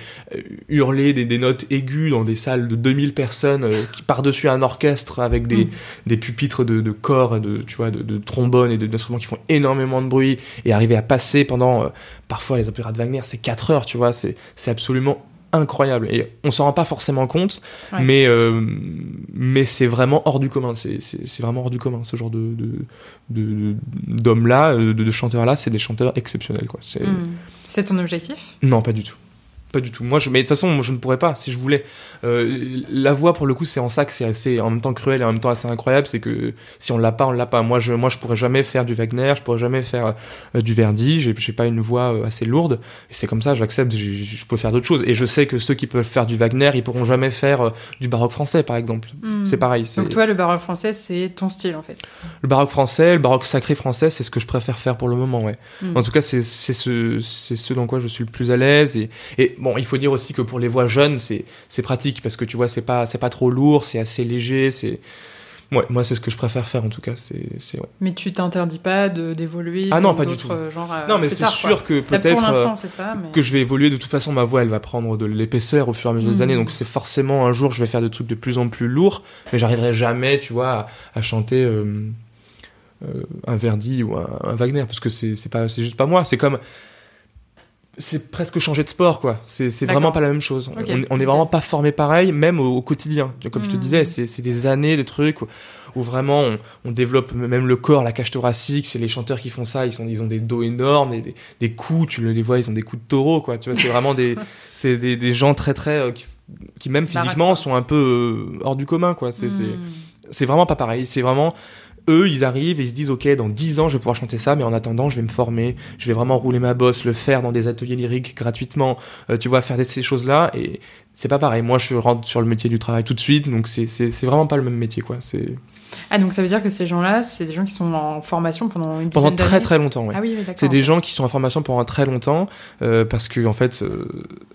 hurler des notes aiguës dans des salles de 2000 personnes qui par-dessus un orchestre avec des pupitres de corps, de trombones et d'instruments qui font énormément de bruit, et arriver à passer pendant parfois les opéras de Wagner, c'est 4 heures, tu vois, c'est absolument incroyable, et on s'en rend pas forcément compte, mais c'est vraiment hors du commun, c'est vraiment hors du commun, ce genre d'hommes-là, de chanteurs-là, c'est des chanteurs exceptionnels, quoi. C'est ton objectif ? Non, pas du tout. Pas du tout. Mais de toute façon, moi, je ne pourrais pas si je voulais. La voix, pour le coup, c'est en ça que c'est assez, en même temps cruel et en même temps assez incroyable. C'est que si on l'a pas, on l'a pas. Moi, je pourrais jamais faire du Wagner, je pourrais jamais faire du Verdi. J'ai pas une voix assez lourde. Et c'est comme ça, j'accepte. Je peux faire d'autres choses. Et je sais que ceux qui peuvent faire du Wagner, ils pourront jamais faire du baroque français, par exemple. C'est pareil. Donc toi, le baroque français, c'est ton style, en fait. Le baroque français, le baroque sacré français, c'est ce que je préfère faire pour le moment, ouais. En tout cas, c'est ce dans quoi je suis le plus à l'aise. Et bon, il faut dire aussi que pour les voix jeunes, c'est pratique parce que tu vois, c'est pas trop lourd, c'est assez léger, ouais, moi c'est ce que je préfère faire en tout cas, ouais. Mais tu t'interdis pas d'évoluer dans pas d'autres genres. Non, mais c'est sûr que peut-être pour l'instant, c'est ça, mais... que je vais évoluer. De toute façon, ma voix elle va prendre de l'épaisseur au fur et à mesure des années, donc c'est forcément un jour je vais faire des trucs de plus en plus lourds, mais j'arriverai jamais, tu vois, à chanter un Verdi ou un Wagner parce que c'est juste pas moi. C'est presque changer de sport, quoi. C'est vraiment pas la même chose. Okay. On est vraiment pas formé pareil, même au quotidien. Comme je te disais, c'est des années de trucs où vraiment on développe même le corps, la cage thoracique. C'est les chanteurs qui font ça, ils ont des dos énormes, des coups, tu les vois, ils ont des coups de taureau, quoi. Tu vois, c'est vraiment des gens très très qui même physiquement sont un peu hors du commun, quoi. C'est vraiment pas pareil. C'est vraiment eux, ils arrivent et ils se disent ok, dans 10 ans je vais pouvoir chanter ça, mais en attendant je vais me former, je vais vraiment rouler ma bosse, le faire dans des ateliers lyriques gratuitement, tu vois, faire ces choses là. Et c'est pas pareil, moi je rentre sur le métier du travail tout de suite, donc c'est vraiment pas le même métier, quoi. Donc ça veut dire que ces gens-là, c'est des gens qui sont en formation pendant une dizaine d'années. Pendant très très longtemps, ouais. Ah oui, d'accord. C'est des gens qui sont en formation pendant très longtemps parce que en fait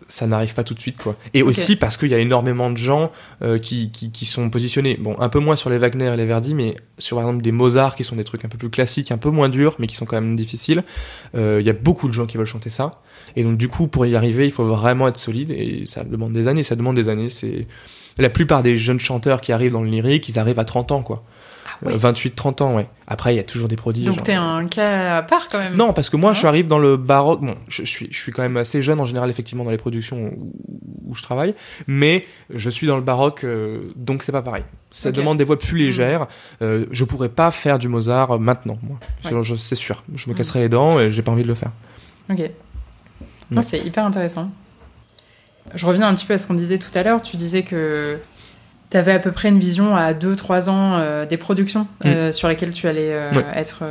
ça n'arrive pas tout de suite, quoi. Et aussi parce qu'il y a énormément de gens qui sont positionnés, bon, un peu moins sur les Wagner et les Verdi, mais sur par exemple des Mozart qui sont des trucs un peu plus classiques, un peu moins durs, mais qui sont quand même difficiles. Il y a beaucoup de gens qui veulent chanter ça, et donc du coup pour y arriver il faut vraiment être solide, et ça demande des années. C'est la plupart des jeunes chanteurs qui arrivent dans le lyrique, ils arrivent à 30 ans, quoi. 28-30 ans, ouais. Après, il y a toujours des prodiges. Donc t'es un cas à part, quand même. Non, parce que moi, je arrive dans le baroque. Bon, je suis quand même assez jeune, en général, effectivement, dans les productions où je travaille. Mais je suis dans le baroque, donc c'est pas pareil. Ça demande des voix plus légères. Je pourrais pas faire du Mozart maintenant, moi. C'est sûr. Je me casserais les dents et j'ai pas envie de le faire. Ok. Non, c'est hyper intéressant. Je reviens un petit peu à ce qu'on disait tout à l'heure. Tu disais que tu avais à peu près une vision à 2-3 ans des productions sur lesquelles tu allais être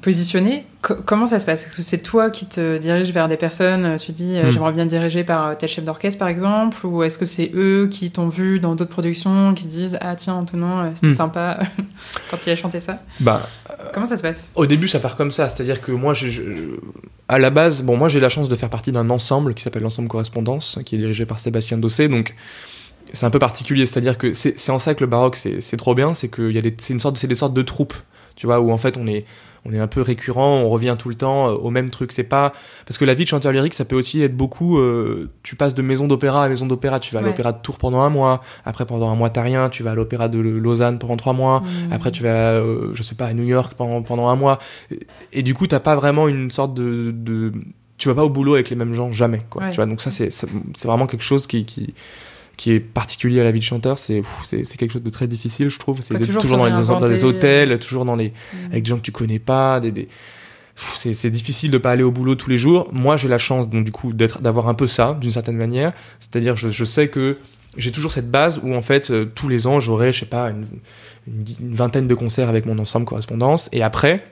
positionné. Comment ça se passe? Est-ce que c'est toi qui te diriges vers des personnes, tu dis j'aimerais bien diriger par tel chef d'orchestre par exemple, ou est-ce que c'est eux qui t'ont vu dans d'autres productions, qui disent ah tiens Antonin c'était sympa quand il a chanté ça? Comment ça se passe? Au début ça part comme ça, c'est-à-dire que moi à la base, moi j'ai la chance de faire partie d'un ensemble qui s'appelle l'ensemble Correspondance, qui est dirigé par Sébastien Dossé, donc c'est un peu particulier, c'est-à-dire que c'est en ça que le baroque c'est trop bien, c'est que c'est des sortes de troupes, tu vois, où en fait on est un peu récurrent, on revient tout le temps au même truc. C'est pas parce que la vie de chanteur lyrique, ça peut aussi être beaucoup. Tu passes de maison d'opéra à maison d'opéra. Tu vas à l'opéra de Tours pendant 1 mois. Après, pendant 1 mois, t'as rien. Tu vas à l'opéra de Lausanne pendant 3 mois. Après, tu vas, je sais pas, à New York pendant 1 mois. Et du coup, t'as pas vraiment une sorte de. Tu vas pas au boulot avec les mêmes gens jamais, quoi. Tu vois. Donc ça, c'est vraiment quelque chose qui est particulier à la vie de chanteur. C'est quelque chose de très difficile, je trouve. C'est toujours dans des hôtels, toujours avec des gens que tu connais pas, c'est difficile de pas aller au boulot tous les jours. Moi, j'ai la chance, donc du coup, d'avoir un peu ça, d'une certaine manière. C'est-à-dire, je sais que j'ai toujours cette base où, en fait, tous les ans, j'aurai, je sais pas, une vingtaine de concerts avec mon ensemble Correspondance. Et après,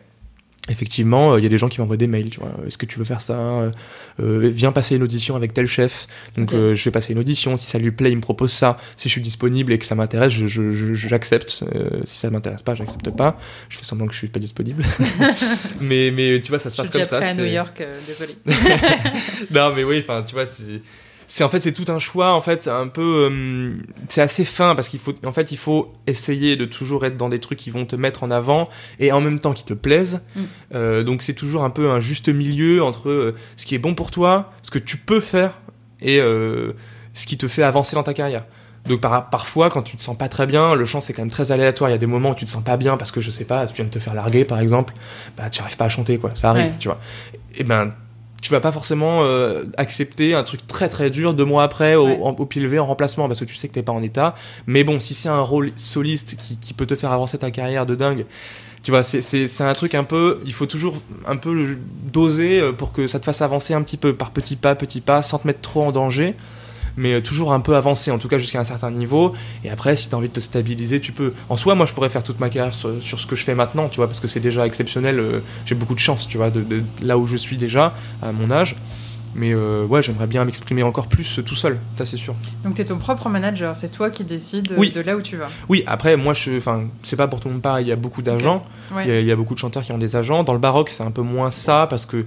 effectivement, il y a des gens qui m'envoient des mails, tu vois. Est-ce que tu veux faire ça? Viens passer une audition avec tel chef. Donc, je vais passer une audition. Si ça lui plaît, il me propose ça. Si je suis disponible et que ça m'intéresse, j'accepte. Si ça m'intéresse pas, j'accepte pas. Je fais semblant que je suis pas disponible. mais tu vois, ça se passe comme ça. Je suis déjà prêt à New York, désolé. Non, mais oui, enfin, tu vois, c'est tout un choix, en fait, un peu c'est assez fin parce qu'il faut essayer de toujours être dans des trucs qui vont te mettre en avant et en même temps qui te plaisent. Donc c'est toujours un peu un juste milieu entre ce qui est bon pour toi, ce que tu peux faire et ce qui te fait avancer dans ta carrière. Donc parfois quand tu te sens pas très bien, le chant c'est quand même très aléatoire, il y a des moments où tu te sens pas bien parce que je sais pas, tu viens de te faire larguer par exemple, tu arrives pas à chanter, quoi, ça arrive, tu vois. Et tu vas pas forcément accepter un truc très très dur 2 mois après au pied levé en remplacement parce que tu sais que t'es pas en état. Mais bon, si c'est un rôle soliste qui peut te faire avancer ta carrière de dingue, tu vois, c'est un truc un peu, il faut toujours un peu doser pour que ça te fasse avancer un petit peu par petit pas, sans te mettre trop en danger. Mais toujours un peu avancer, en tout cas jusqu'à un certain niveau. Et après, si t'as envie de te stabiliser, tu peux. En soi, moi, je pourrais faire toute ma carrière sur ce que je fais maintenant, tu vois, parce que c'est déjà exceptionnel. J'ai beaucoup de chance, tu vois, de là où je suis déjà, à mon âge. Mais ouais, j'aimerais bien m'exprimer encore plus tout seul, ça c'est sûr. Donc t'es ton propre manager, c'est toi qui décides de là où tu vas. Oui, après, moi, c'est pas pour tout le monde pareil, il y a beaucoup d'agents, il y a beaucoup de chanteurs qui ont des agents. Dans le baroque, c'est un peu moins ça, parce que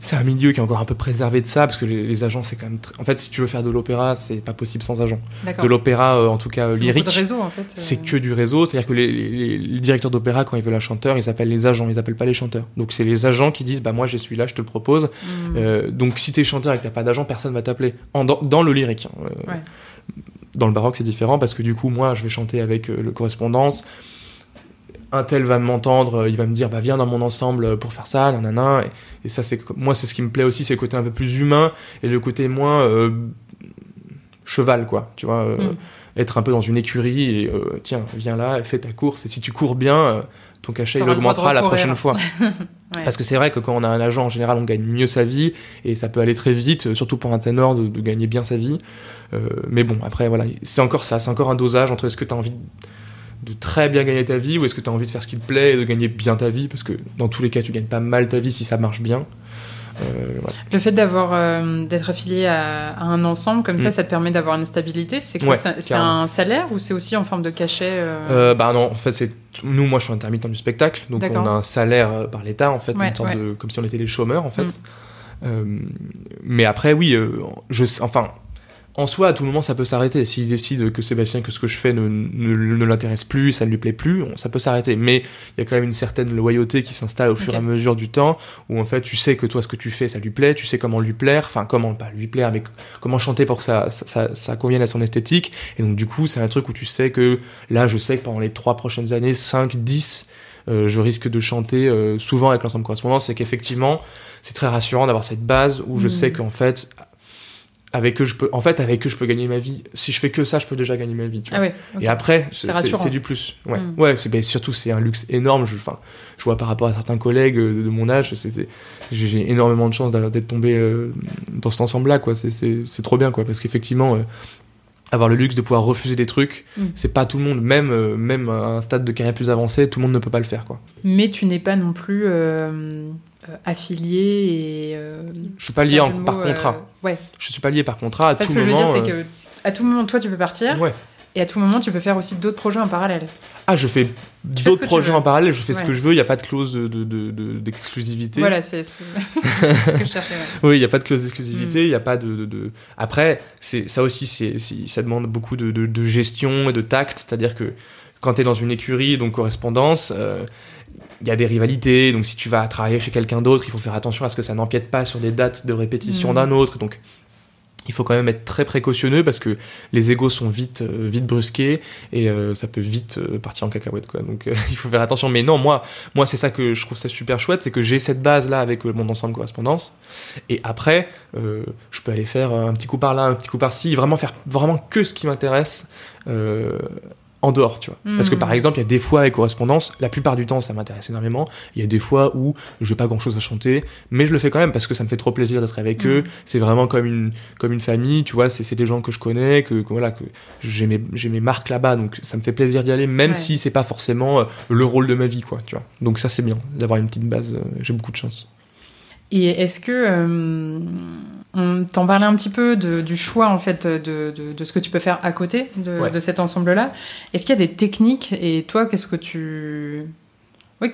c'est un milieu qui est encore un peu préservé de ça, parce que les agents, c'est quand même... En fait, si tu veux faire de l'opéra, c'est pas possible sans agent. D'accord. De l'opéra, en tout cas c'est lyrique, beaucoup de réseau, en fait. c'est que du réseau. C'est-à-dire que les directeurs d'opéra, quand ils veulent un chanteur, ils appellent les agents, ils appellent pas les chanteurs. Donc c'est les agents qui disent, bah moi, je suis là, je te le propose. Donc si t'es chanteur et que t'as pas d'agent, personne va t'appeler. Dans le lyrique. Dans le baroque, c'est différent, parce que du coup, moi, je vais chanter avec le correspondance. Un tel va m'entendre, il va me dire bah viens dans mon ensemble pour faire ça, nanana. Et ça, moi, c'est ce qui me plaît aussi, c'est le côté un peu plus humain et le côté moins cheval, quoi. Tu vois, être un peu dans une écurie et tiens, viens là, fais ta course. Et si tu cours bien, ton cachet il augmentera la prochaine fois. Parce que c'est vrai que quand on a un agent, en général, on gagne mieux sa vie et ça peut aller très vite, surtout pour un ténor de gagner bien sa vie. Mais bon, après voilà, c'est encore ça, c'est encore un dosage entre est-ce que tu as envie de très bien gagner ta vie ou est-ce que tu as envie de faire ce qui te plaît et de gagner bien ta vie, parce que dans tous les cas tu gagnes pas mal ta vie si ça marche bien. Le fait d'être affilié à un ensemble comme ça te permet d'avoir une stabilité. C'est quoi, c'est un salaire ou c'est aussi en forme de cachet Bah non, en fait moi je suis intermittent du spectacle, donc on a un salaire par l'État en fait, une sorte de, comme si on était les chômeurs en fait. Mais après oui, en soi, à tout moment, ça peut s'arrêter. S'il décide que Sébastien, que ce que je fais ne l'intéresse plus, ça ne lui plaît plus, ça peut s'arrêter. Mais il y a quand même une certaine loyauté qui s'installe au fur et à mesure du temps, où en fait, tu sais que toi, ce que tu fais, ça lui plaît, tu sais comment lui plaire, enfin, comment pas lui plaire, mais comment chanter pour que ça convienne à son esthétique. Et donc, du coup, c'est un truc où tu sais que, là, je sais que pendant les 3 prochaines années, 5, 10, je risque de chanter souvent avec l'ensemble correspondance, c'est qu'effectivement, c'est très rassurant d'avoir cette base où je sais qu'en fait, avec eux je peux gagner ma vie. Si je fais que ça, je peux déjà gagner ma vie, tu vois. Et après c'est du plus. Surtout c'est un luxe énorme. Je vois par rapport à certains collègues de mon âge, j'ai énormément de chance d'être tombé dans cet ensemble là, quoi. C'est trop bien, quoi, parce qu'effectivement avoir le luxe de pouvoir refuser des trucs, c'est pas tout le monde, même à un stade de carrière plus avancé, tout le monde ne peut pas le faire, quoi. Mais tu n'es pas non plus affilié et je suis pas lié par contrat. Je suis pas lié par contrat à tout moment. Ce que je veux dire, c'est que à tout moment, toi, tu peux partir. Et à tout moment, tu peux faire aussi d'autres projets en parallèle. Ah, je fais d'autres projets en parallèle, je fais ce que je veux, il n'y a pas de clause d'exclusivité. Voilà, c'est ce que je cherchais. Oui, il n'y a pas de clause d'exclusivité, il n'y a pas de... Après, ça aussi, ça demande beaucoup de gestion et de tact, c'est-à-dire que quand tu es dans une écurie, donc correspondance, il y a des rivalités, donc si tu vas travailler chez quelqu'un d'autre, il faut faire attention à ce que ça n'empiète pas sur des dates de répétition d'un autre, donc il faut quand même être très précautionneux parce que les égos sont vite brusqués et ça peut vite partir en cacahuète, quoi. Donc il faut faire attention. Mais non, moi c'est ça que je trouve ça super chouette, c'est que j'ai cette base là avec mon ensemble correspondance et après je peux aller faire un petit coup par là, un petit coup par ci, vraiment faire que ce qui m'intéresse en dehors, tu vois. Parce que par exemple, il y a des fois avec correspondance, la plupart du temps ça m'intéresse énormément, il y a des fois où je n'ai pas grand chose à chanter, mais je le fais quand même parce que ça me fait trop plaisir d'être avec eux, c'est vraiment comme une famille, tu vois, c'est des gens que je connais, que j'ai mes marques là-bas, donc ça me fait plaisir d'y aller, même si c'est pas forcément le rôle de ma vie, quoi, tu vois. Donc ça c'est bien, d'avoir une petite base, j'ai beaucoup de chance. Et est-ce que on t'en parlait un petit peu du choix en fait de ce que tu peux faire à côté de cet ensemble-là. Est-ce qu'il y a des techniques et toi qu'est-ce que tu vois,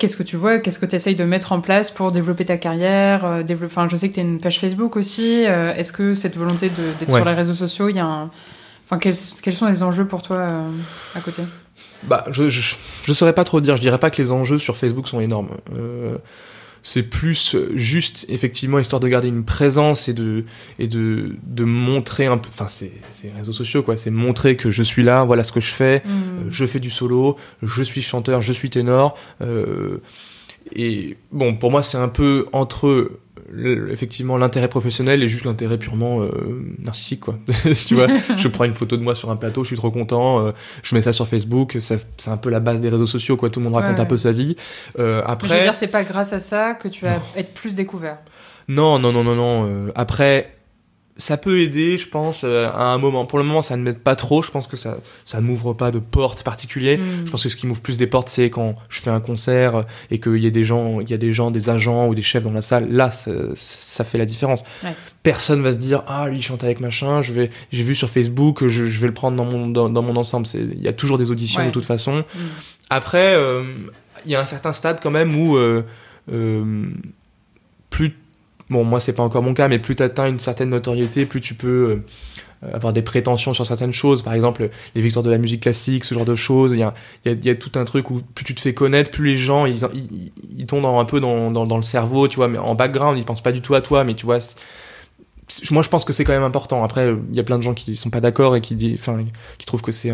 qu'est-ce que tu essayes de mettre en place pour développer ta carrière, Enfin, je sais que tu as une page Facebook aussi. Est-ce que cette volonté d'être sur les réseaux sociaux, il y a quels sont les enjeux pour toi à côté? Bah, je saurais pas trop dire. Je dirais pas que les enjeux sur Facebook sont énormes. C'est plus juste, effectivement, histoire de garder une présence et de montrer un peu... Enfin, c'est les réseaux sociaux, quoi. C'est montrer que je suis là, voilà ce que je fais, je fais du solo, je suis chanteur, je suis ténor. Et bon, pour moi, c'est un peu entre effectivement, l'intérêt professionnel et juste l'intérêt purement narcissique, quoi. Tu vois, je prends une photo de moi sur un plateau, je suis trop content, je mets ça sur Facebook, c'est un peu la base des réseaux sociaux, quoi. Tout le monde raconte un peu sa vie. Après, je veux dire, c'est pas grâce à ça que tu vas être plus découvert. Non. Après, ça peut aider, je pense, à un moment. Pour le moment, ça ne m'aide pas trop. Je pense que ça m'ouvre pas de porte particulière. Je pense que ce qui m'ouvre plus des portes, c'est quand je fais un concert et qu'il y a des gens, des agents ou des chefs dans la salle. Là, ça fait la différence. Ouais. Personne va se dire, ah, lui, il chante avec machin. J'ai vu sur Facebook, je vais le prendre dans mon ensemble. Il y a toujours des auditions de toute façon. Après, il y a un certain stade quand même où plus bon, moi, c'est pas encore mon cas, mais plus t'atteins une certaine notoriété, plus tu peux avoir des prétentions sur certaines choses. Par exemple, les victoires de la musique classique, ce genre de choses. Il y a tout un truc où plus tu te fais connaître, plus les gens, ils tombent un peu dans le cerveau, tu vois, mais en background, ils pensent pas du tout à toi, mais tu vois... Moi, je pense que c'est quand même important. Après, il y a plein de gens qui sont pas d'accord et qui trouvent que c'est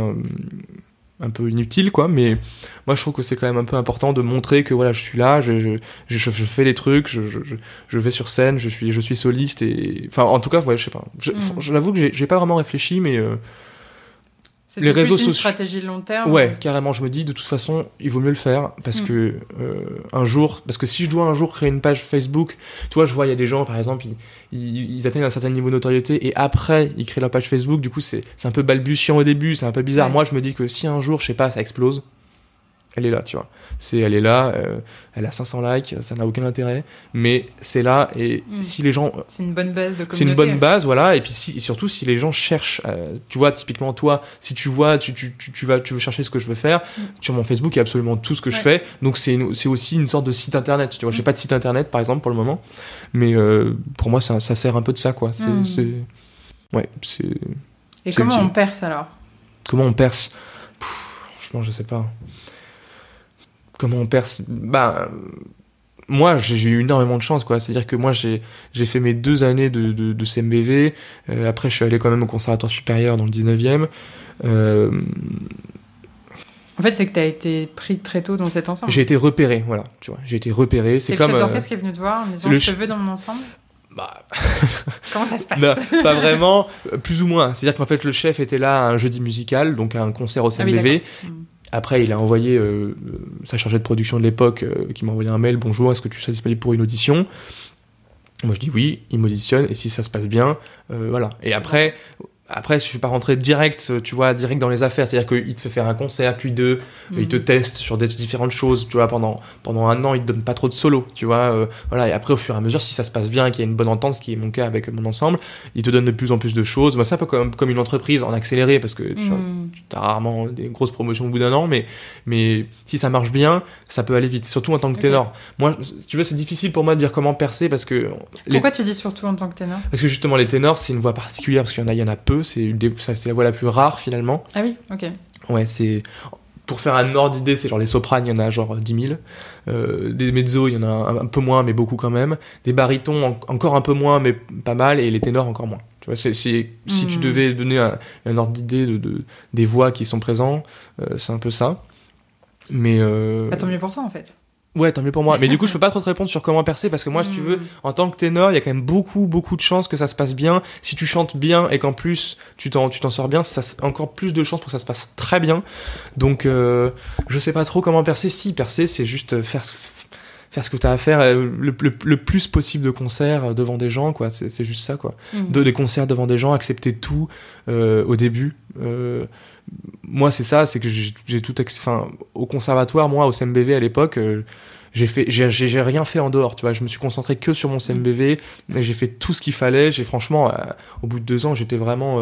un peu inutile, quoi, mais moi je trouve que c'est quand même un peu important de montrer que voilà, je suis là, je fais les trucs, je vais sur scène, je suis soliste, et enfin en tout cas ouais, je sais pas, j'avoue que j'ai pas vraiment réfléchi, mais c'est les réseaux sociaux, une stratégie de long terme. Ouais, carrément, je me dis de toute façon il vaut mieux le faire parce que parce que si je dois un jour créer une page Facebook, tu vois, je vois il y a des gens par exemple ils atteignent un certain niveau de notoriété et après ils créent leur page Facebook, du coup c'est un peu balbutiant au début, c'est un peu bizarre. Moi je me dis que si un jour, je sais pas, ça explose, elle est là, tu vois. Elle est là, elle a 500 likes, ça n'a aucun intérêt, mais c'est là, et si les gens... C'est une bonne base de communauté. C'est une bonne base, voilà, et puis surtout si les gens cherchent, tu vois, typiquement toi, si tu vois, tu veux chercher ce que je veux faire, sur mon Facebook, il y a absolument tout ce que je fais, donc c'est aussi une sorte de site internet, tu vois. J'ai pas de site internet, par exemple, pour le moment, mais pour moi, ça sert un peu de ça, quoi. Ouais, c'est... Et comment on perce, alors ? Comment on perce ? Franchement, je sais pas. Comment on perce ? Moi, j'ai eu énormément de chance, quoi. C'est-à-dire que moi, j'ai fait mes 2 années de CMBV. Après, je suis allé quand même au conservatoire supérieur dans le 19e. En fait, c'est que tu as été pris très tôt dans cet ensemble. J'ai été repéré, voilà. Tu vois, j'ai été repéré. C'est comme le chef d'orchestre qui est venu te voir en disant je te veux dans mon ensemble. Comment ça se passe ? Non, pas vraiment, plus ou moins. C'est-à-dire qu'en fait, le chef était là à un jeudi musical, donc à un concert au CMBV. Après, il a envoyé sa chargée de production de l'époque qui m'a envoyé un mail. Bonjour, est-ce que tu serais disponible pour une audition ? Moi, je dis oui, il m'auditionne et si ça se passe bien, voilà. Et après, je suis pas rentré direct dans les affaires. C'est-à-dire qu'il te fait faire un concert, puis 2, il te teste sur des différentes choses. Tu vois, pendant 1 an, il te donne pas trop de solo. Tu vois, voilà. Et après, au fur et à mesure, si ça se passe bien, qu'il y a une bonne entente, ce qui est mon cas avec mon ensemble, il te donne de plus en plus de choses. Moi, c'est un peu comme une entreprise en accéléré parce que tu as rarement des grosses promotions au bout d'1 an, mais si ça marche bien, ça peut aller vite. Surtout en tant que ténor. Moi, si tu veux, c'est difficile pour moi de dire comment percer parce que. Pourquoi tu dis surtout en tant que ténor ? Parce que justement, les ténors, c'est une voix particulière parce qu'il y en a peu. C'est la voix la plus rare finalement. Ah oui, ok. Ouais, pour faire un ordre d'idée, c'est genre les sopranes, il y en a genre 10 000. Des mezzos, il y en a un peu moins, mais beaucoup quand même. Des barytons, encore un peu moins, mais pas mal. Et les ténors, encore moins. Tu vois, si tu devais donner un ordre d'idée des voix qui sont présents, c'est un peu ça. Mais tant mieux pour toi en fait. Ouais, tant mieux pour moi. Mais du coup, je peux pas trop te répondre sur comment percer parce que moi, si tu veux, en tant que ténor, il y a quand même beaucoup de chances que ça se passe bien. Si tu chantes bien et qu'en plus tu t'en sors bien, ça encore plus de chances pour que ça se passe très bien. Donc, je sais pas trop comment percer. Si percer, c'est juste faire ce que t'as à faire le plus possible de concerts devant des gens, quoi. C'est juste ça, quoi. Des concerts devant des gens, accepter tout au début. Moi, c'est ça, c'est que j'ai tout au conservatoire, moi, au CMBV à l'époque, j'ai rien fait en dehors, tu vois. Je me suis concentré que sur mon CMBV, j'ai fait tout ce qu'il fallait. Franchement, au bout de 2 ans, j'étais vraiment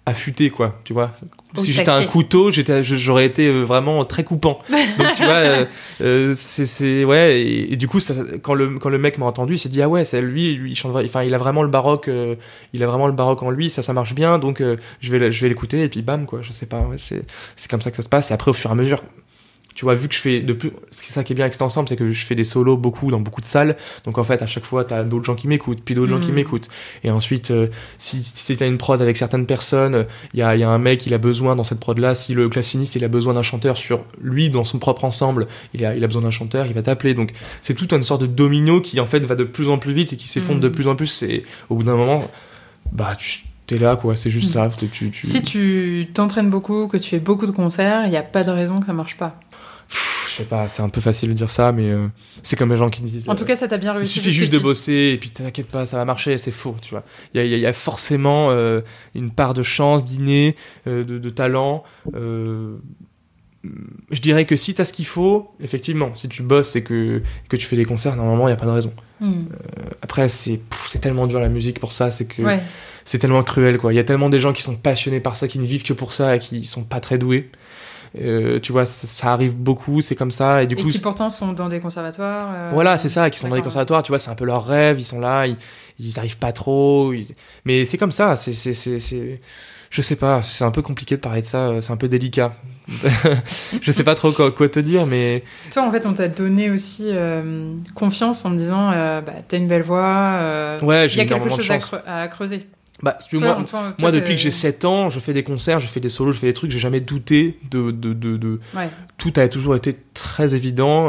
affûté, quoi, tu vois. Si j'étais un couteau, j'aurais été vraiment très coupant. Donc tu vois, ouais. Et du coup, quand le mec m'a entendu, il s'est dit ah ouais, c'est lui, il chante, enfin il a vraiment le baroque, en lui, ça marche bien, donc je vais l'écouter et puis bam, quoi. Je sais pas, ouais, c'est comme ça que ça se passe. Et après, au fur et à mesure, tu vois, vu que je fais c'est ça qui est bien avec cet ensemble, c'est que je fais des solos beaucoup dans beaucoup de salles. Donc en fait, à chaque fois, t'as d'autres gens qui m'écoutent, puis d'autres gens qui m'écoutent. Et ensuite, si t'as une prod avec certaines personnes, il y a un mec, il a besoin dans cette prod-là, si le classiniste, il a besoin d'un chanteur sur lui, dans son propre ensemble, il a besoin d'un chanteur, il va t'appeler. Donc c'est toute une sorte de domino qui en fait va de plus en plus vite et qui s'effondre de plus en plus. Et au bout d'un moment, bah t'es là, quoi, c'est juste ça. Si tu t'entraînes beaucoup, que tu fais beaucoup de concerts, il n'y a pas de raison que ça marche pas. Je sais pas, c'est un peu facile de dire ça, mais c'est comme les gens qui disent... En tout cas, ça t'a bien réussi. Il suffit juste de bosser, et puis t'inquiète pas, ça va marcher, c'est faux, tu vois. Il y a forcément une part de chance, d'inné, de talent. Je dirais que si t'as ce qu'il faut, effectivement, si tu bosses et que tu fais des concerts, normalement, il n'y a pas de raison. Après, c'est tellement dur la musique pour ça, c'est que... Ouais. C'est tellement cruel, quoi. Il y a tellement des gens qui sont passionnés par ça, qui ne vivent que pour ça et qui sont pas très doués. Tu vois, ça arrive beaucoup, c'est comme ça. Et du coup, qui pourtant sont dans des conservatoires. Voilà, c'est ça, qui sont dans des conservatoires, tu vois, c'est un peu leur rêve, ils sont là, ils arrivent pas trop. Mais c'est comme ça, c'est... Je sais pas, c'est un peu compliqué de parler de ça, c'est un peu délicat. Je sais pas trop quoi te dire, mais... Toi, en fait, on t'a donné aussi confiance en me disant, t'as une belle voix, ouais, j'ai y a quelque chose chance à creuser. Bah, si tu veux, moi depuis que j'ai 7 ans, je fais des concerts, je fais des solos, je fais des trucs, j'ai jamais douté de... Ouais. Tout a toujours été très évident,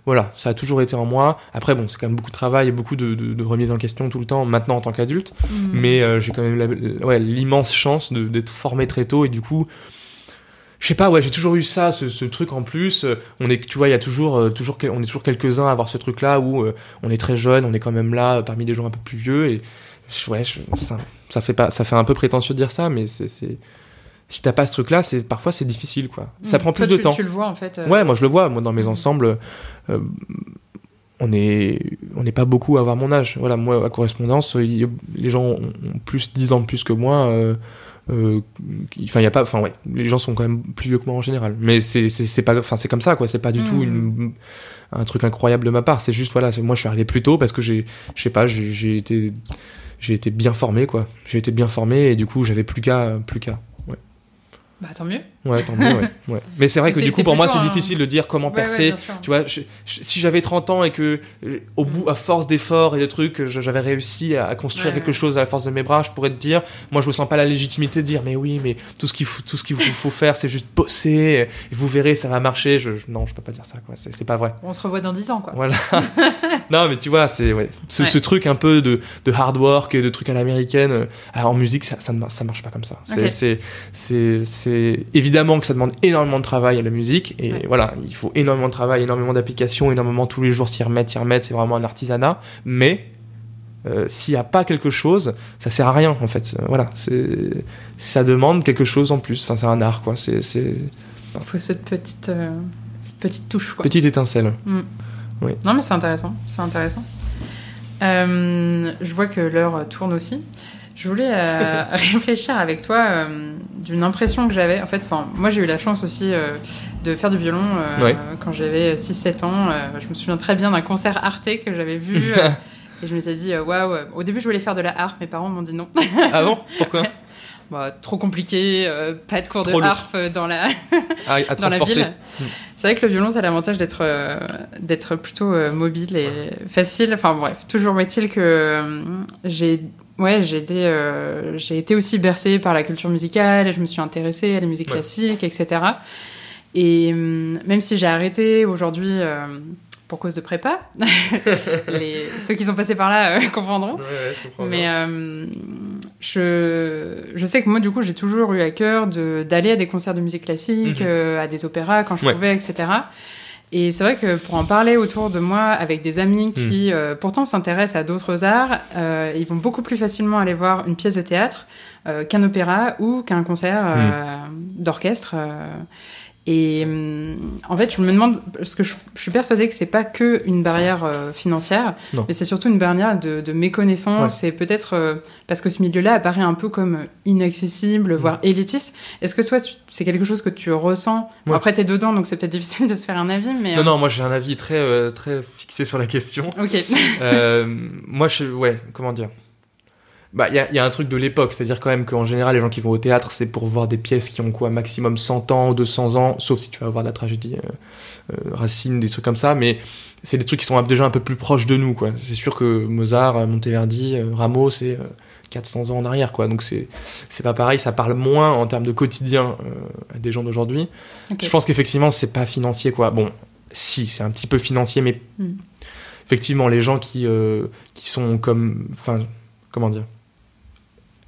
voilà, ça a toujours été en moi. Après, bon, c'est quand même beaucoup de travail et beaucoup de remise en question tout le temps, maintenant en tant qu'adulte, mais j'ai quand même l'immense chance d'être formé très tôt, et du coup, je sais pas, ouais, j'ai toujours eu ça, ce truc en plus. Tu vois, il y a toujours, on est toujours quelques-uns à avoir ce truc-là où on est très jeune, on est quand même là parmi des gens un peu plus vieux, et ouais, ça fait un peu prétentieux de dire ça, mais si t'as pas ce truc-là, parfois c'est difficile, quoi. Ça prend plus de temps. Tu le vois, en fait. Ouais, moi je le vois. Moi, dans mes ensembles, on est pas beaucoup à avoir mon âge. Voilà, moi, à correspondance, les gens ont plus 10 ans de plus que moi. Les gens sont quand même plus vieux que moi en général. Mais c'est comme ça, quoi. C'est pas du tout un truc incroyable de ma part. C'est juste, voilà, moi je suis arrivé plus tôt parce que j'ai été bien formé, quoi. J'ai été bien formé et du coup, j'avais plus qu'à. Ouais. Bah, tant mieux. Ouais, tant mieux, ouais. Mais c'est vrai que du coup, pour moi, c'est difficile de dire comment percer. Tu vois, si j'avais 30 ans et que, au bout, à force d'efforts et de trucs, j'avais réussi à construire quelque chose à la force de mes bras, je pourrais te dire, moi, je me sens pas la légitimité de dire, mais oui, mais tout ce qu'il vous faut faire, c'est juste bosser, et vous verrez, ça va marcher. Non, je peux pas dire ça, quoi. C'est pas vrai. On se revoit dans 10 ans, quoi. Voilà. Non, mais tu vois, ce truc un peu de hard work et de trucs à l'américaine, en musique, ça marche pas comme ça. Okay. C'est évidemment que ça demande énormément de travail à la musique, et voilà, il faut énormément de travail, énormément d'applications, énormément tous les jours s'y remettre, c'est vraiment un artisanat, mais s'il n'y a pas quelque chose, ça sert à rien, en fait. Voilà, ça demande quelque chose en plus, enfin c'est un art, quoi. Il faut cette petite touche, quoi. Petite étincelle. Oui. Non, mais c'est intéressant. Je vois que l'heure tourne aussi. Je voulais réfléchir avec toi d'une impression que j'avais. En fait, moi, j'ai eu la chance aussi de faire du violon quand j'avais 6-7 ans. Je me souviens très bien d'un concert Arte que j'avais vu. Et je m'étais dit, waouh. Au début, je voulais faire de la harpe. Mes parents m'ont dit non. Ah bon ? Pourquoi ? Trop compliqué, pas de cours de harpe dans la ville. C'est vrai que le violon, ça a l'avantage d'être plutôt mobile et facile. Enfin bref, toujours est-il que j'ai été aussi bercée par la culture musicale, et je me suis intéressée à la musique classique, etc. Et même si j'ai arrêté aujourd'hui pour cause de prépa, ceux qui sont passés par là comprendront. Je comprends. Mais je sais que moi, du coup, j'ai toujours eu à cœur d'aller à des concerts de musique classique, à des opéras quand je pouvais, etc. Et c'est vrai que pour en parler autour de moi avec des amis qui pourtant s'intéressent à d'autres arts, ils vont beaucoup plus facilement aller voir une pièce de théâtre qu'un opéra ou qu'un concert d'orchestre. Et en fait, je me demande, parce que je suis persuadée que c'est pas que une barrière financière, mais c'est surtout une barrière de méconnaissance, et peut-être parce que ce milieu-là apparaît un peu comme inaccessible, voire élitiste. Est-ce que toi, c'est quelque chose que tu ressens ? Bon, après, t'es dedans, donc c'est peut-être difficile de se faire un avis, mais... Non, moi j'ai un avis très, très fixé sur la question. Ok. Moi, comment dire ? Bah, il y a un truc de l'époque, c'est-à-dire quand même qu'en général, les gens qui vont au théâtre, c'est pour voir des pièces qui ont quoi, maximum 100 ans ou 200 ans, sauf si tu vas voir de la tragédie Racine, des trucs comme ça, mais c'est des trucs qui sont déjà un peu plus proches de nous, quoi. C'est sûr que Mozart, Monteverdi, Rameau, c'est 400 ans en arrière, quoi. Donc c'est pas pareil, ça parle moins en termes de quotidien à des gens d'aujourd'hui. Okay. Je pense qu'effectivement, c'est pas financier, quoi. Bon, si, c'est un petit peu financier, mais effectivement, les gens qui sont comme... Enfin, comment dire,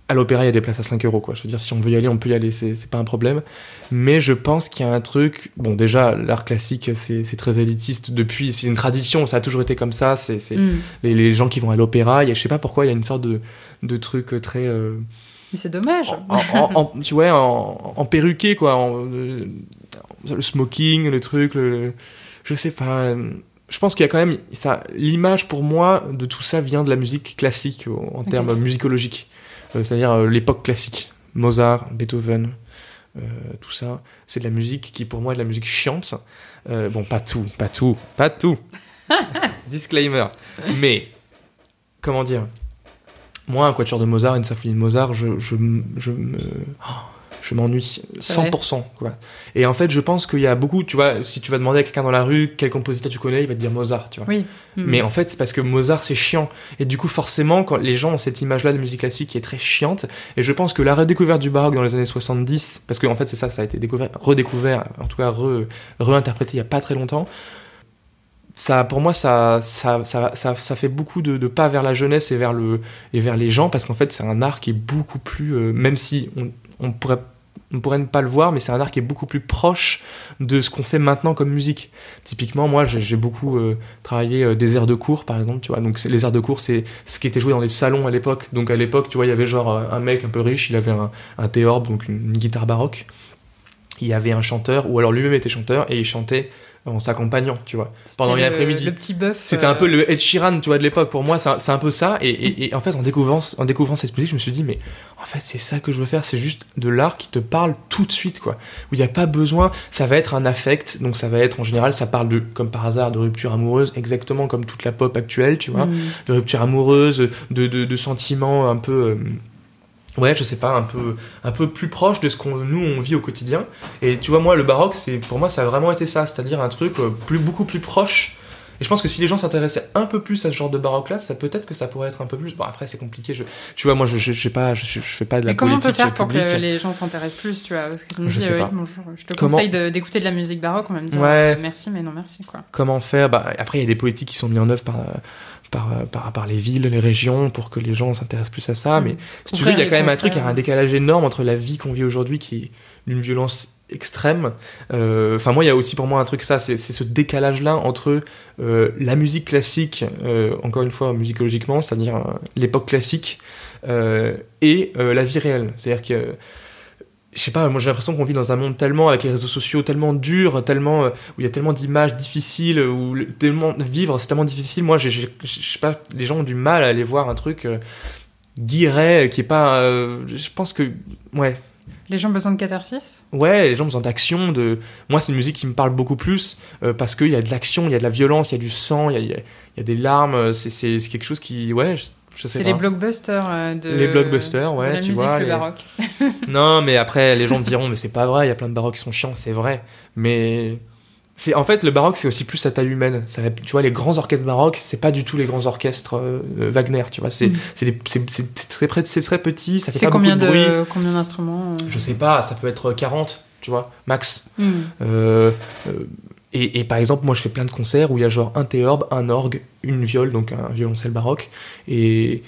à l'opéra, il y a des places à 5 euros, quoi. Je veux dire, si on veut y aller, on peut y aller, c'est pas un problème. Mais je pense qu'il y a un truc... Bon, déjà, l'art classique, c'est très élitiste depuis... C'est une tradition, ça a toujours été comme ça. Les gens qui vont à l'opéra, je sais pas pourquoi, il y a une sorte de truc très... Mais c'est dommage. Tu vois, en perruqué, quoi. Le smoking, le truc, je sais pas... Je pense qu'il y a quand même... l'image, pour moi, de tout ça vient de la musique classique, en termes musicologiques. C'est-à-dire l'époque classique. Mozart, Beethoven, tout ça. C'est de la musique qui, pour moi, est de la musique chiante. Bon, pas tout. Disclaimer. Mais, comment dire, moi, un quatuor de Mozart, une symphonie de Mozart, je m'ennuie 100%, quoi. Et en fait, je pense qu'il y a beaucoup, tu vois, si tu vas demander à quelqu'un dans la rue quel compositeur tu connais, il va te dire Mozart, tu vois. Oui. Mais en fait, c'est parce que Mozart, c'est chiant. Et du coup, forcément, quand les gens ont cette image-là de musique classique qui est très chiante, et je pense que la redécouverte du baroque dans les années 70, parce qu'en fait, c'est ça a été redécouvert, en tout cas, réinterprété il y a pas très longtemps, ça, pour moi, ça fait beaucoup de pas vers la jeunesse et vers les gens, parce qu'en fait, c'est un art qui est beaucoup plus, même si on pourrait ne pas le voir, mais c'est un art qui est beaucoup plus proche de ce qu'on fait maintenant comme musique. Typiquement, moi, j'ai beaucoup travaillé des airs de cour, par exemple, tu vois. Donc, les airs de cour, c'est ce qui était joué dans les salons à l'époque. Donc, à l'époque, tu vois, il y avait genre un mec un peu riche, il avait un théorbe, donc une guitare baroque. Il y avait un chanteur, ou alors lui-même était chanteur, et il chantait en s'accompagnant, tu vois, pendant l'après-midi. Le petit bœuf. C'était un peu le Ed Sheeran, tu vois, de l'époque. Pour moi, c'est un peu ça. Et en fait, en découvrant cette musique, je me suis dit, mais en fait, c'est ça que je veux faire. C'est juste de l'art qui te parle tout de suite, quoi. Où il n'y a pas besoin. Ça va être un affect. Donc, ça va être, en général, ça parle comme par hasard, de rupture amoureuse, exactement comme toute la pop actuelle, tu vois. De rupture amoureuse, de sentiments un peu... ouais, je sais pas, un peu plus proche de ce nous on vit au quotidien. Et tu vois, moi, le baroque, pour moi, ça a vraiment été ça, c'est-à-dire un truc beaucoup plus proche. Et je pense que si les gens s'intéressaient un peu plus à ce genre de baroque-là, peut-être que ça pourrait être un peu plus. Bon, après, c'est compliqué. Tu vois, moi, je fais pas de la politique publique. Mais comment on peut faire pour que les gens s'intéressent plus, tu vois? Parce que je sais pas. Bonjour, je te conseille d'écouter de la musique baroque, on va me dire merci, mais non merci, quoi. Comment faire? Après, il y a des politiques qui sont mises en œuvre par les villes, les régions, pour que les gens s'intéressent plus à ça. Mais si tu veux, il y a quand même un truc, il y a un décalage énorme entre la vie qu'on vit aujourd'hui, qui est d'une violence extrême. Enfin, moi, il y a aussi pour moi un truc, c'est ce décalage-là entre la musique classique, encore une fois, musicologiquement, c'est-à-dire l'époque classique, et la vie réelle. C'est-à-dire que je sais pas, moi j'ai l'impression qu'on vit dans un monde tellement, avec les réseaux sociaux, tellement dur, tellement où il y a tellement d'images difficiles, où vivre c'est tellement difficile. Moi, je sais pas, les gens ont du mal à aller voir un truc guiré, qui est pas... je pense que... Ouais. Les gens ont besoin de catharsis ? Ouais, les gens ont besoin d'action. Moi, c'est une musique qui me parle beaucoup plus, parce qu'il y a de l'action, il y a de la violence, il y a du sang, il y a des larmes, c'est quelque chose qui... Ouais, c'est les blockbusters les blockbusters, ouais, de la tu musique, vois, le baroque. Non, mais après les gens me diront mais c'est pas vrai, il y a plein de baroques qui sont chiants, c'est vrai, mais en fait le baroque c'est aussi plus à taille humaine. Tu vois, les grands orchestres baroques, c'est pas du tout les grands orchestres Wagner, tu vois, c'est très petit, ça fait pas beaucoup de bruit. Combien d'instruments Je sais pas, ça peut être 40, tu vois, max. Et par exemple, moi je fais plein de concerts où il y a genre un théorbe, un orgue, une viole, donc un violoncelle baroque, et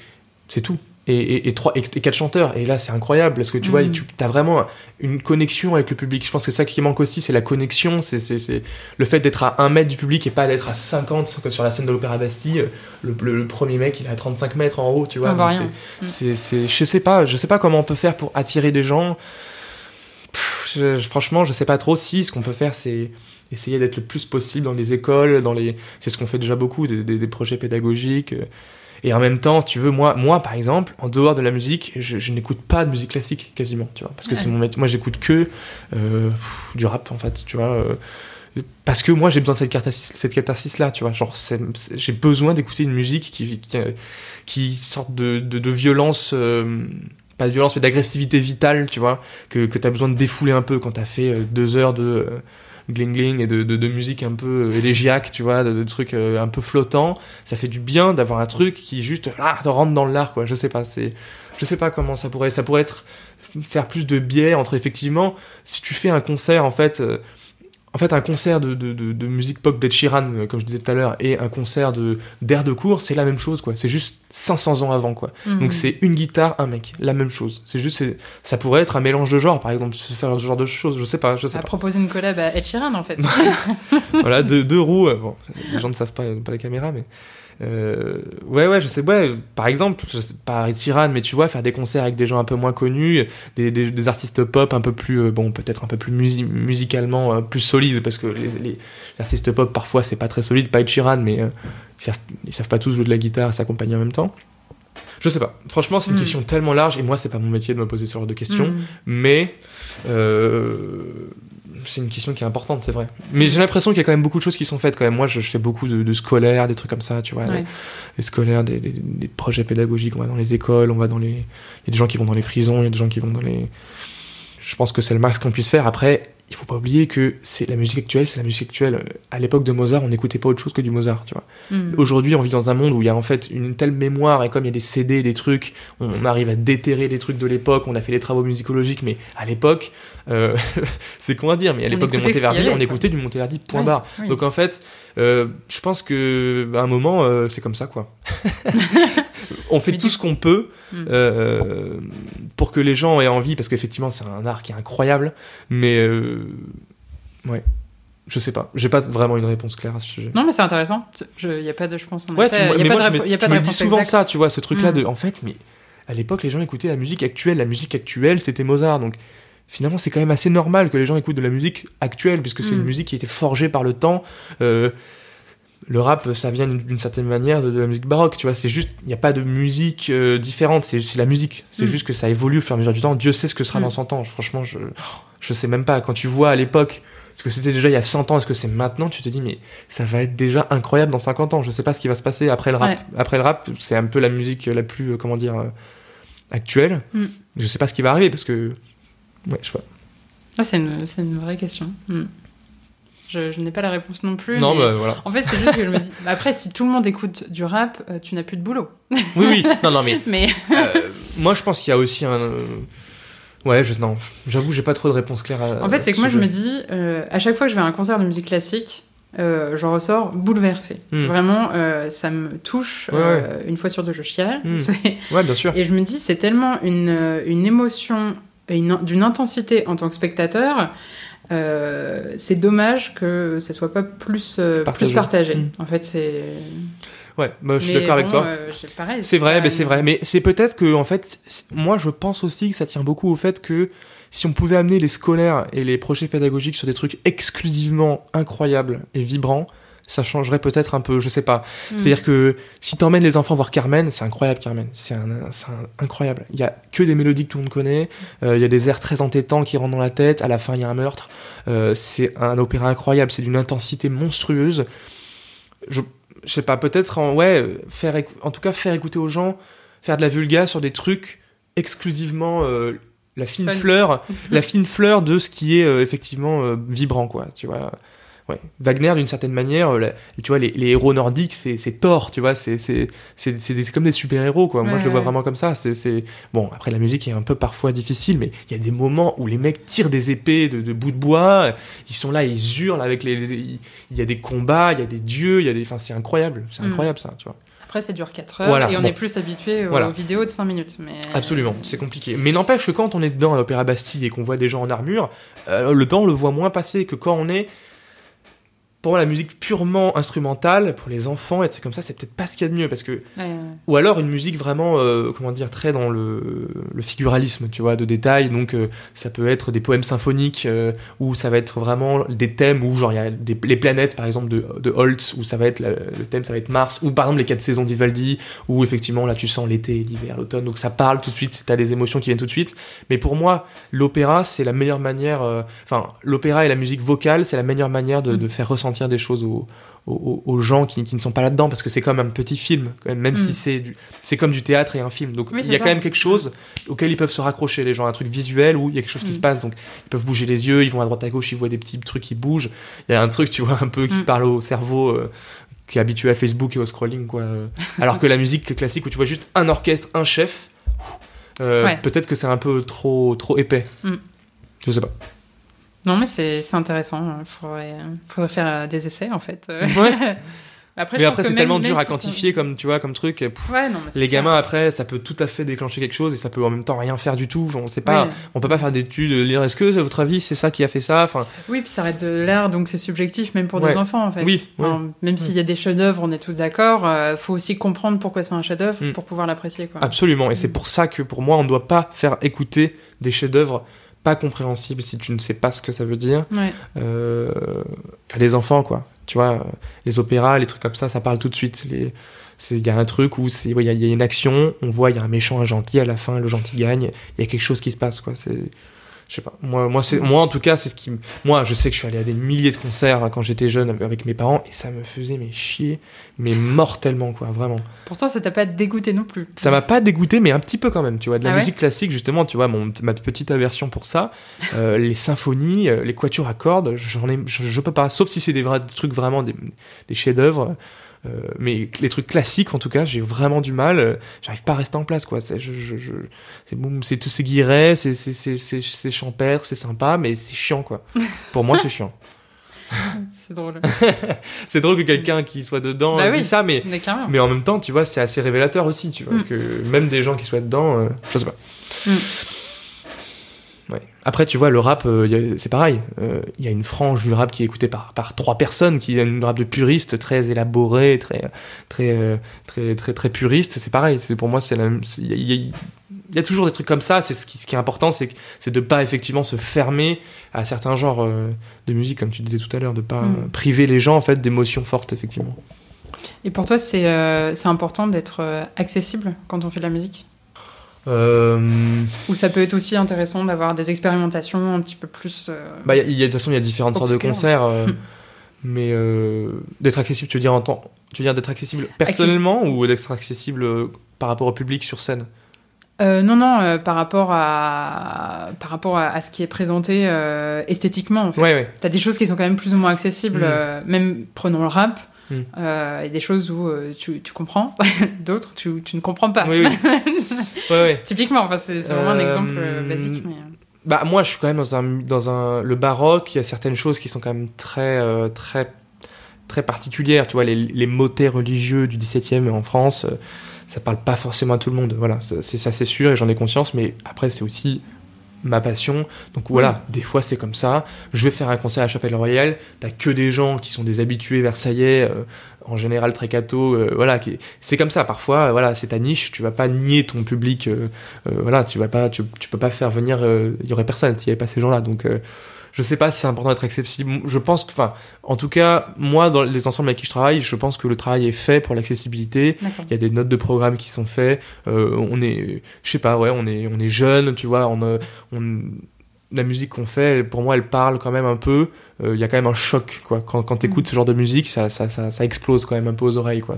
c'est tout. Et 4 chanteurs. Et là, c'est incroyable, parce que tu vois, tu as vraiment une connexion avec le public. Je pense que c'est ça qui manque aussi, c'est la connexion, c'est le fait d'être à 1 mètre du public et pas d'être à 50, comme sur la scène de l'Opéra Bastille. Le premier mec, il est à 35 mètres en haut, tu vois. Donc je sais pas comment on peut faire pour attirer des gens. Franchement, je sais pas trop. Si, ce qu'on peut faire, c'est essayer d'être le plus possible dans les écoles, c'est ce qu'on fait déjà beaucoup, des projets pédagogiques. Et en même temps, tu veux, moi par exemple, en dehors de la musique, je n'écoute pas de musique classique quasiment, tu vois, parce que c'est mon métier. Moi, j'écoute que du rap en fait, tu vois. parce que moi j'ai besoin de cette catharsis là, tu vois, genre j'ai besoin d'écouter une musique qui sorte de violence, pas de violence mais d'agressivité vitale, tu vois, que t'as besoin de défouler un peu quand t'as fait 2 heures de gling gling et de musique un peu élégiaque, tu vois, de trucs un peu flottants. Ça fait du bien d'avoir un truc qui juste te rentre dans l'art, quoi. Je sais pas comment ça pourrait être, faire plus de biais entre, effectivement, si tu fais un concert, en fait un concert de musique pop d'Ed Sheeran, comme je disais tout à l'heure, et un concert d'air de cour, c'est la même chose, quoi. C'est juste 500 ans avant, quoi. Donc c'est une guitare, un mec, la même chose. Ça pourrait être un mélange de genres, par exemple, faire ce genre de choses, je sais pas. Proposer une collab à Ed Sheeran, en fait. Voilà, deux roues. Bon, les gens ne savent pas la caméra, mais ouais, je sais, par exemple, je sais pas Ed Sheeran, mais tu vois, faire des concerts avec des gens un peu moins connus, des artistes pop un peu plus, peut-être un peu plus musicalement plus solides, parce que les artistes pop, parfois, c'est pas très solide, pas Ed Sheeran, mais ils savent pas tous jouer de la guitare et s'accompagner en même temps. Je sais pas. Franchement, c'est une question tellement large, et moi, c'est pas mon métier de me poser ce genre de questions, mais c'est une question qui est importante, c'est vrai. Mais j'ai l'impression qu'il y a quand même beaucoup de choses qui sont faites quand même. Moi, je fais beaucoup de scolaires, des trucs comme ça, tu vois. Ouais. Les scolaires, des projets pédagogiques, on va dans les écoles, il y a des gens qui vont dans les prisons, il y a des gens qui vont dans les... Je pense que c'est le max qu'on puisse faire. Après, il faut pas oublier que c'est la musique actuelle. À l'époque de Mozart, on n'écoutait pas autre chose que du Mozart, tu vois. Aujourd'hui, on vit dans un monde où il y a en fait une telle mémoire, et comme il y a des CD, des trucs, on arrive à déterrer les trucs de l'époque. On a fait les travaux musicologiques, mais à l'époque, c'est con à dire, mais à l'époque de Monteverdi, on écoutait du Monteverdi, point barre. Oui. Donc en fait, je pense que à un moment, c'est comme ça, quoi. On fait tout ce qu'on peut pour que les gens aient envie, parce qu'effectivement c'est un art qui est incroyable, mais ouais, je sais pas, j'ai pas vraiment une réponse claire à ce sujet. Non, mais c'est intéressant. Il y a pas de, je pense, il y a pas de réponse souvent exacte. Ça, tu vois, ce truc-là de, en fait, mais à l'époque les gens écoutaient la musique actuelle, c'était Mozart, donc finalement c'est quand même assez normal que les gens écoutent de la musique actuelle, puisque c'est une musique qui a été forgée par le temps. Le rap, ça vient d'une certaine manière de la musique baroque, tu vois, c'est juste, il n'y a pas de musique différente, c'est la musique, c'est juste que ça évolue au fur et à mesure du temps. Dieu sait ce que sera dans 100 ans, franchement, je sais même pas, quand tu vois à l'époque, parce que c'était déjà il y a 100 ans, est-ce que c'est maintenant, tu te dis, mais ça va être déjà incroyable dans 50 ans, je sais pas ce qui va se passer après le rap. Ouais. Après le rap, c'est un peu la musique la plus, actuelle, je sais pas ce qui va arriver, parce que, ouais, je sais pas. Ah, c'est une vraie question. Je n'ai pas la réponse non plus. Non, mais voilà. En fait, c'est juste que je me dis... Après, si tout le monde écoute du rap, tu n'as plus de boulot. Oui. Non, mais... moi, je pense qu'il y a aussi un... Ouais, non. J'avoue, j'ai pas trop de réponse claire à... En fait, c'est que moi, je me dis... à chaque fois que je vais à un concert de musique classique, j'en ressors bouleversée. Vraiment, ça me touche. Une fois sur deux, je chiale. Ouais, bien sûr. Et je me dis, c'est tellement une émotion, d'une intensité en tant que spectateur... c'est dommage que ça soit pas plus partagé. En fait, c'est... Ouais, je suis d'accord avec toi. Pareil, c'est vrai, c'est vrai. Mais c'est peut-être que, en fait, moi, je pense aussi que ça tient beaucoup au fait que si on pouvait amener les scolaires et les projets pédagogiques sur des trucs exclusivement incroyables et vibrants, ça changerait peut-être un peu, je sais pas. C'est-à-dire que si t'emmènes les enfants voir Carmen, c'est incroyable, Carmen. C'est incroyable. Il y a que des mélodies que tout le monde connaît. Il y a des airs très entêtants qui rentrent dans la tête. À la fin, il y a un meurtre. C'est un opéra incroyable. C'est d'une intensité monstrueuse. Je sais pas, peut-être en tout cas faire écouter aux gens, faire de la vulga sur des trucs exclusivement la fine fleur de ce qui est effectivement vibrant, quoi. Tu vois. Ouais. Wagner, d'une certaine manière, tu vois, les héros nordiques, c'est Thor, tu vois, c'est comme des super-héros, quoi. Moi, je le vois vraiment comme ça. Bon, après, la musique est un peu parfois difficile, mais il y a des moments où les mecs tirent des épées de bouts de bois, ils sont là, ils hurlent avec il y a des combats, il y a des dieux, enfin, c'est incroyable, ça, tu vois. Après, ça dure 4 heures, et on est plus habitué aux vidéos de 5 minutes. Mais... Absolument, c'est compliqué. Mais n'empêche que quand on est dedans à l'Opéra Bastille et qu'on voit des gens en armure, le temps, on le voit moins passer que quand on est pour moi, la musique purement instrumentale, pour les enfants, et des trucs comme ça, c'est peut-être pas ce qu'il y a de mieux, parce que... Ouais. Ou alors une musique vraiment, très dans le figuralisme, tu vois, de détails, donc ça peut être des poèmes symphoniques, où ça va être vraiment des thèmes, où genre il y a les planètes, par exemple, de Holtz, où ça va être, le thème, ça va être Mars, ou par exemple les 4 saisons d'Ivaldi, où effectivement, là, tu sens l'été, l'hiver, l'automne, donc ça parle tout de suite, t'as des émotions qui viennent tout de suite, mais pour moi, l'opéra, c'est la meilleure manière, l'opéra et la musique vocale, c'est la meilleure manière de faire ressentir des choses aux gens qui ne sont pas là-dedans, parce que c'est comme un petit film, quand même si c'est comme du théâtre et un film, donc il y a quand même quelque chose auquel ils peuvent se raccrocher, les gens, un truc visuel où il y a quelque chose qui se passe, donc ils peuvent bouger les yeux, ils vont à droite à gauche, ils voient des petits trucs qui bougent, il y a un truc, tu vois, un peu qui parle au cerveau, qui est habitué à Facebook et au scrolling, quoi. Alors que la musique classique où tu vois juste un orchestre, un chef, peut-être que c'est un peu trop épais. Je sais pas. Non, mais c'est intéressant. Faudrait faire des essais, en fait. Ouais. Après, mais après, c'est tellement dur à si quantifier comme truc. Ouais, non, mais les gamins, après, ça peut tout à fait déclencher quelque chose et ça peut en même temps rien faire du tout. On sait pas, on peut pas faire d'études, lire. Est-ce que, à votre avis, c'est ça qui a fait ça? Oui, puis ça reste de l'art, donc c'est subjectif, même pour des enfants, en fait. Oui. Même s'il y a des chefs-d'œuvre, on est tous d'accord. Faut aussi comprendre pourquoi c'est un chef-d'œuvre pour pouvoir l'apprécier, quoi. Absolument. Et c'est pour ça que, pour moi, on ne doit pas faire écouter des chefs-d'œuvre pas compréhensible si tu ne sais pas ce que ça veut dire. À des enfants, quoi. Tu vois, les opéras, les trucs comme ça parle tout de suite. Il y a un truc où il y a une action, on voit, il y a un méchant, un gentil, à la fin, le gentil gagne, il y a quelque chose qui se passe, quoi. Je sais pas. Moi, en tout cas, c'est ce qui... Moi, je sais que je suis allé à des milliers de concerts quand j'étais jeune avec mes parents, et ça me faisait chier, mais mortellement, quoi, vraiment. Pourtant, ça t'a pas dégoûté non plus. Ça m'a pas dégoûté, mais un petit peu quand même, tu vois. De la musique classique, justement, tu vois, ma petite aversion pour ça, les symphonies, les quatuors à cordes, je peux pas, sauf si c'est des trucs vraiment, des chefs-d'œuvre. Mais les trucs classiques, en tout cas, j'ai vraiment du mal. J'arrive pas à rester en place, quoi. C'est tous ces guillerets, c'est champêtre, c'est sympa, mais c'est chiant, quoi. Pour moi, c'est chiant. C'est drôle. C'est drôle que quelqu'un qui soit dedans dise ça, mais en même temps, tu vois, c'est assez révélateur aussi, tu vois, que même des gens qui soient dedans, je sais pas. Ouais. Après, tu vois, le rap, c'est pareil. Il y a une frange du rap qui est écoutée par 3 personnes, qui est une rap de puristes, très élaborée, très puriste. C'est pareil. Pour moi, il y a toujours des trucs comme ça. C'est ce qui est important, c'est de pas effectivement se fermer à certains genres de musique, comme tu disais tout à l'heure, de pas priver les gens en fait d'émotions fortes, effectivement. Et pour toi, c'est important d'être accessible quand on fait de la musique? Ou ça peut être aussi intéressant d'avoir des expérimentations un petit peu plus... de toute façon, il y a différentes sortes de concerts, mais d'être accessible, tu veux dire d'être accessible personnellement ou d'être accessible par rapport au public sur scène? Non, par rapport à ce qui est présenté esthétiquement, en fait. Ouais. T'as des choses qui sont quand même plus ou moins accessibles, même prenons le rap. Il y a des choses où tu comprends, d'autres tu ne comprends pas. Oui. Ouais. Typiquement, enfin, c'est vraiment un exemple basique. Mais... moi, je suis quand même dans le baroque. Il y a certaines choses qui sont quand même très particulières. Tu vois, les motets religieux du XVIIe en France, ça parle pas forcément à tout le monde. Voilà, c'est sûr, et j'en ai conscience. Mais après, c'est aussi ma passion, donc voilà, des fois c'est comme ça. Je vais faire un concert à la Chapelle Royale, t'as que des gens qui sont des habitués versaillais, en général très catho, c'est comme ça parfois, c'est ta niche, tu vas pas nier ton public, tu peux pas faire venir, il y aurait personne s'il y avait pas ces gens là, donc je sais pas si c'est important d'être accessible. Je pense que, en tout cas, moi, dans les ensembles avec qui je travaille, je pense que le travail est fait pour l'accessibilité. D'accord. Il y a des notes de programme qui sont faites. On est jeunes, tu vois. La musique qu'on fait, pour moi, elle parle quand même un peu. Il y a quand même un choc, quoi. Quand t'écoutes ce genre de musique, ça explose quand même un peu aux oreilles, quoi.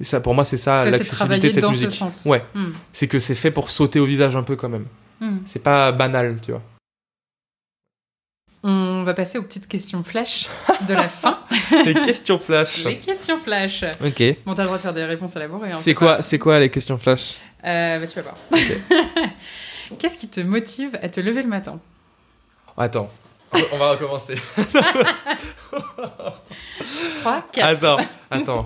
Et ça, pour moi, c'est ça, l'accessibilité de cette musique. Ce sens. Ouais. C'est que c'est fait pour sauter au visage un peu quand même. C'est pas banal, tu vois. On va passer aux petites questions flash de la fin. Les questions flash. Les questions flash. Ok. Bon, t'as le droit de faire des réponses élaborées. C'est quoi les questions flash? Tu vas voir. Okay. Qu'est-ce qui te motive à te lever le matin? Attends, on va recommencer. 3, 4. Attends.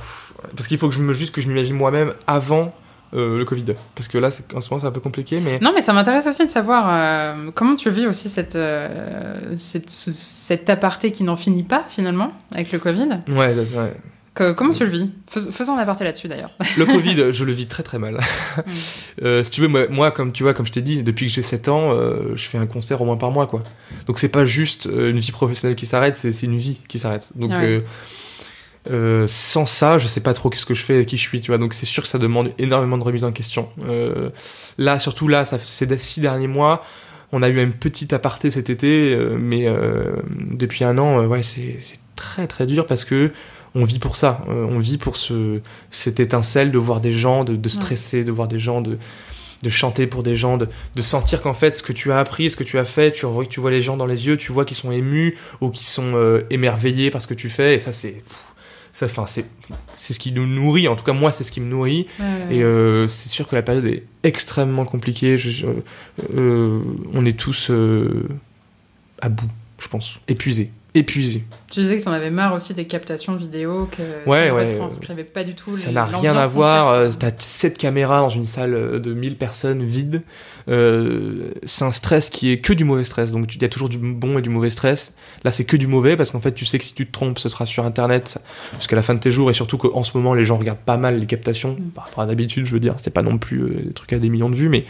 Parce qu'il faut que je m'imagine moi-même avant le Covid. Parce que là, en ce moment, c'est un peu compliqué, mais... Non, mais ça m'intéresse aussi de savoir comment tu vis aussi cet aparté qui n'en finit pas, finalement, avec le Covid. Ouais. Comment tu le vis ? Faisons un aparté là-dessus, d'ailleurs. Le Covid, je le vis très très mal. Si tu veux, moi, comme je t'ai dit, depuis que j'ai 7 ans, je fais un concert au moins par mois, quoi. Donc c'est pas juste une vie professionnelle qui s'arrête, c'est une vie qui s'arrête. Donc sans ça, je sais pas trop ce que je fais et qui je suis, tu vois. Donc c'est sûr que ça demande énormément de remise en question. Là, surtout là, ces 6 derniers mois, on a eu un petit aparté cet été, mais depuis un an, c'est très très dur parce que on vit pour ça, on vit pour cette étincelle de voir des gens, de stresser, de voir des gens, de chanter pour des gens, de sentir qu'en fait ce que tu as appris, ce que tu as fait, tu vois les gens dans les yeux, tu vois qu'ils sont émus ou qu'ils sont émerveillés par ce que tu fais, et ça c'est ce qui nous nourrit, en tout cas moi c'est ce qui me nourrit, et c'est sûr que la période est extrêmement compliquée, on est tous à bout, je pense, épuisés. Tu disais que t'en avais marre aussi des captations vidéo, que ça ne transcrivait pas du tout. Ça n'a rien à voir. T'as 7 caméras dans une salle de 1000 personnes vide. C'est un stress qui est que du mauvais stress. Donc il y a toujours du bon et du mauvais stress. Là, c'est que du mauvais parce qu'en fait, tu sais que si tu te trompes, ce sera sur Internet jusqu'à la fin de tes jours. Et surtout qu'en ce moment, les gens regardent pas mal les captations par rapport à d'habitude. Je veux dire, c'est pas non plus des trucs à des millions de vues, mais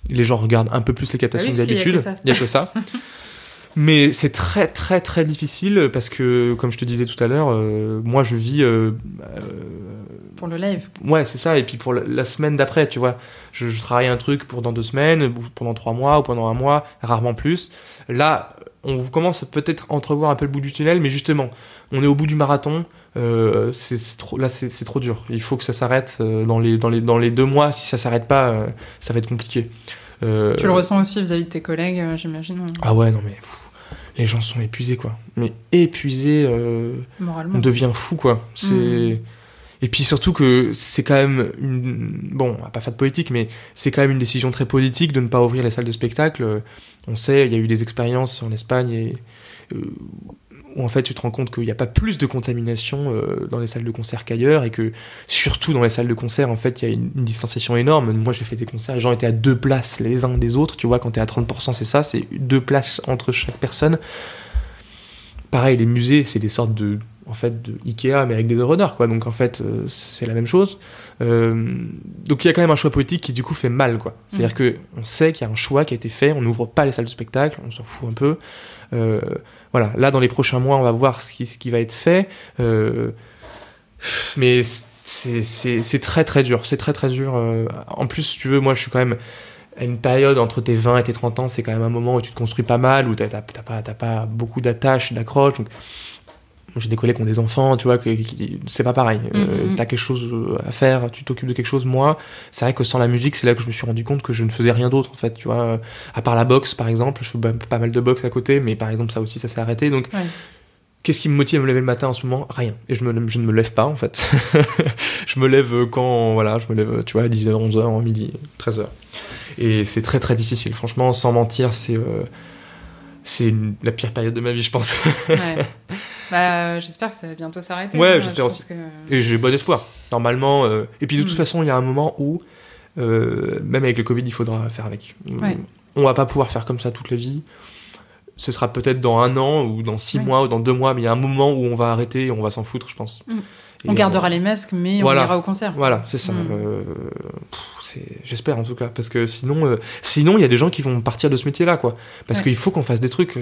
les gens regardent un peu plus les captations que d'habitude. Il y a que ça. Mais c'est très très très difficile parce que, comme je te disais tout à l'heure, moi je vis... pour le live. Ouais, c'est ça, et puis pour la semaine d'après, tu vois. Je travaille un truc pour dans 2 semaines, ou pendant 3 mois, ou pendant 1 mois, rarement plus. Là, on commence peut-être à entrevoir un peu le bout du tunnel, mais justement, on est au bout du marathon, c'est trop dur. Il faut que ça s'arrête dans les 2 mois. Si ça s'arrête pas, ça va être compliqué. Tu le ressens aussi vis-à-vis de tes collègues, j'imagine. Ah ouais, non mais les gens sont épuisés, quoi. Mais épuisés, moralement. On devient fou, quoi. Et puis surtout que c'est quand même bon, on va pas faire de politique, mais c'est quand même une décision très politique de ne pas ouvrir les salles de spectacle. On sait, il y a eu des expériences en Espagne où en fait tu te rends compte qu'il n'y a pas plus de contamination dans les salles de concert qu'ailleurs, et que surtout dans les salles de concert, en fait, il y a une distanciation énorme. Moi, j'ai fait des concerts, les gens étaient à 2 places les uns des autres, tu vois, quand t'es à 30%, c'est 2 places entre chaque personne. Pareil, les musées, c'est des sortes de Ikea, mais avec des œuvres d'art, quoi. Donc en fait, c'est la même chose. Donc il y a quand même un choix politique qui du coup fait mal, quoi. C'est-à-dire que on sait qu'il y a un choix qui a été fait, on n'ouvre pas les salles de spectacle, on s'en fout un peu. Voilà, là dans les prochains mois, on va voir ce qui va être fait. Mais c'est très très dur, c'est très très dur. En plus, si tu veux, moi je suis quand même à une période entre tes 20 et tes 30 ans, c'est quand même un moment où tu te construis pas mal, où t'as pas beaucoup d'attaches, d'accroches. Donc j'ai des collègues qui ont des enfants, tu vois, c'est pas pareil. T'as quelque chose à faire, tu t'occupes de quelque chose. Moi, c'est vrai que sans la musique, c'est là que je me suis rendu compte que je ne faisais rien d'autre, en fait, tu vois. À part la boxe, par exemple, je fais pas mal de boxe à côté, mais par exemple, ça aussi, ça s'est arrêté. Donc, qu'est-ce qui me motive à me lever le matin en ce moment ? Rien. Et je ne me lève pas, en fait. Je me lève quand, voilà, je me lève, tu vois, à 10h, 11h, midi, 13h. Et c'est très, très difficile. Franchement, sans mentir, c'est la pire période de ma vie, je pense. Bah, j'espère que ça va bientôt s'arrêter. Ouais, j'espère aussi. Et j'ai bon espoir. Normalement. Et puis de toute façon, il y a un moment où, même avec le Covid, il faudra faire avec. On va pas pouvoir faire comme ça toute la vie. Ce sera peut-être dans 1 an, ou dans 6 mois, ou dans 2 mois, mais il y a un moment où on va arrêter et on va s'en foutre, je pense. On gardera les masques, mais on ira au concert. Voilà, c'est ça. J'espère en tout cas, parce que sinon, il y a des gens qui vont partir de ce métier-là, quoi. Parce qu'il faut qu'on fasse des trucs.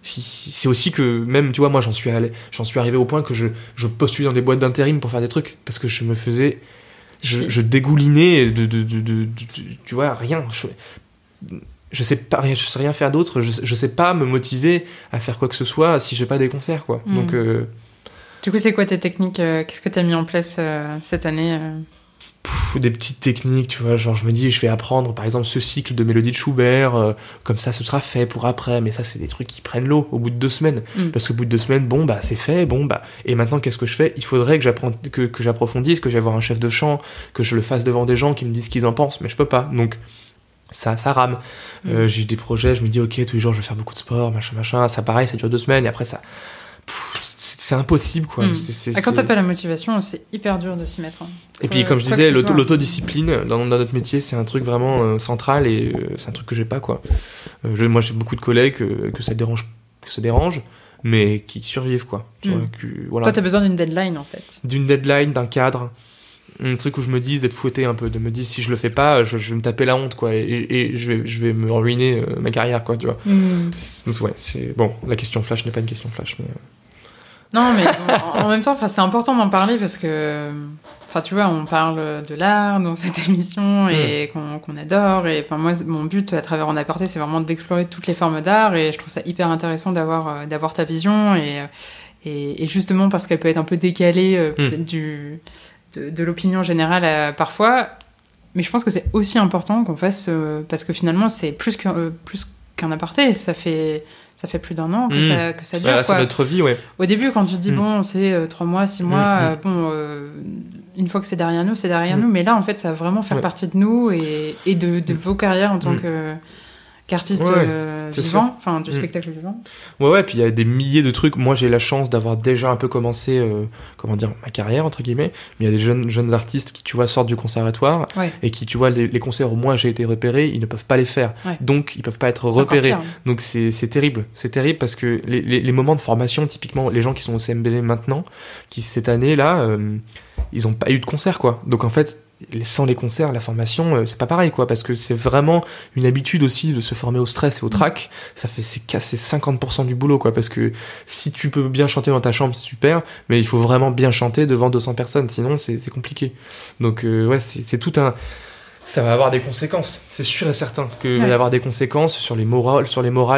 C'est aussi que même, tu vois, moi j'en suis arrivé au point que je postulais dans des boîtes d'intérim pour faire des trucs, parce que je me faisais, je dégoulinais tu vois, rien. Je sais rien faire d'autre. Je sais pas me motiver à faire quoi que ce soit si j'ai pas des concerts, quoi. Donc du coup, c'est quoi tes techniques ? Qu'est-ce que tu as mis en place cette année ? Des petites techniques, tu vois, genre je me dis je vais apprendre par exemple ce cycle de mélodies de Schubert, comme ça ce sera fait pour après, mais ça c'est des trucs qui prennent l'eau au bout de 2 semaines, parce qu'au bout de 2 semaines, bon bah c'est fait, bon bah, et maintenant qu'est-ce que je fais ? Il faudrait que j'approfondisse, que j'aille voir un chef de chant, que je le fasse devant des gens qui me disent ce qu'ils en pensent, mais je peux pas, donc ça rame. J'ai eu des projets, je me dis ok, tous les jours je vais faire beaucoup de sport, machin, ça pareil, ça dure 2 semaines, et après ça... c'est impossible, quoi. Quand t'as pas la motivation, c'est hyper dur de s'y mettre. Hein. Et puis, comme je disais, l'autodiscipline dans notre métier, c'est un truc vraiment central et c'est un truc que j'ai pas, quoi. Moi, j'ai beaucoup de collègues que ça dérange, mais qui survivent, quoi. Tu vois, voilà. Toi, t'as besoin d'une deadline, en fait. D'une deadline, d'un cadre. Un truc où je me dise d'être fouetté un peu, de me dire si je le fais pas, je vais me taper la honte, quoi, et je vais me ruiner ma carrière, quoi, tu vois. Donc, ouais, c'est bon. La question flash n'est pas une question flash, mais. Non, mais en même temps, c'est important d'en parler parce que, tu vois, on parle de l'art dans cette émission et qu'on adore. Et moi, mon but à travers En Aparté, c'est vraiment d'explorer toutes les formes d'art, et je trouve ça hyper intéressant d'avoir ta vision et justement parce qu'elle peut être un peu décalée de l'opinion générale parfois, mais je pense que c'est aussi important qu'on fasse parce que finalement c'est plus qu'un aparté, ça fait plus d'1 an que ça dure, voilà, quoi. C'est notre vie, ouais. Au début, quand tu te dis bon, c'est 3 mois, 6 mois, une fois que c'est derrière nous, c'est derrière nous, mais là en fait ça va vraiment faire partie de nous et de vos carrières en tant qu'artiste vivant, du spectacle vivant. Ouais, puis il y a des milliers de trucs. Moi, j'ai la chance d'avoir déjà un peu commencé, ma carrière, entre guillemets. Mais il y a des jeunes artistes qui, tu vois, sortent du conservatoire et qui, tu vois, les concerts où moi j'ai été repéré, ils ne peuvent pas les faire. Ouais. Donc, ils peuvent pas être repérés. Donc, c'est terrible. C'est terrible parce que les moments de formation, typiquement, les gens qui sont au CMB maintenant, qui cette année-là, ils ont pas eu de concert, quoi. Donc, en fait, sans les concerts, la formation, c'est pas pareil, quoi, parce que c'est vraiment une habitude aussi de se former au stress et au trac. C'est 50% du boulot, quoi, parce que si tu peux bien chanter dans ta chambre, c'est super, mais il faut vraiment bien chanter devant 200 personnes, sinon c'est compliqué. Donc c'est tout un... Ça va avoir des conséquences, c'est sûr et certain qu'il va y avoir des conséquences sur les morales,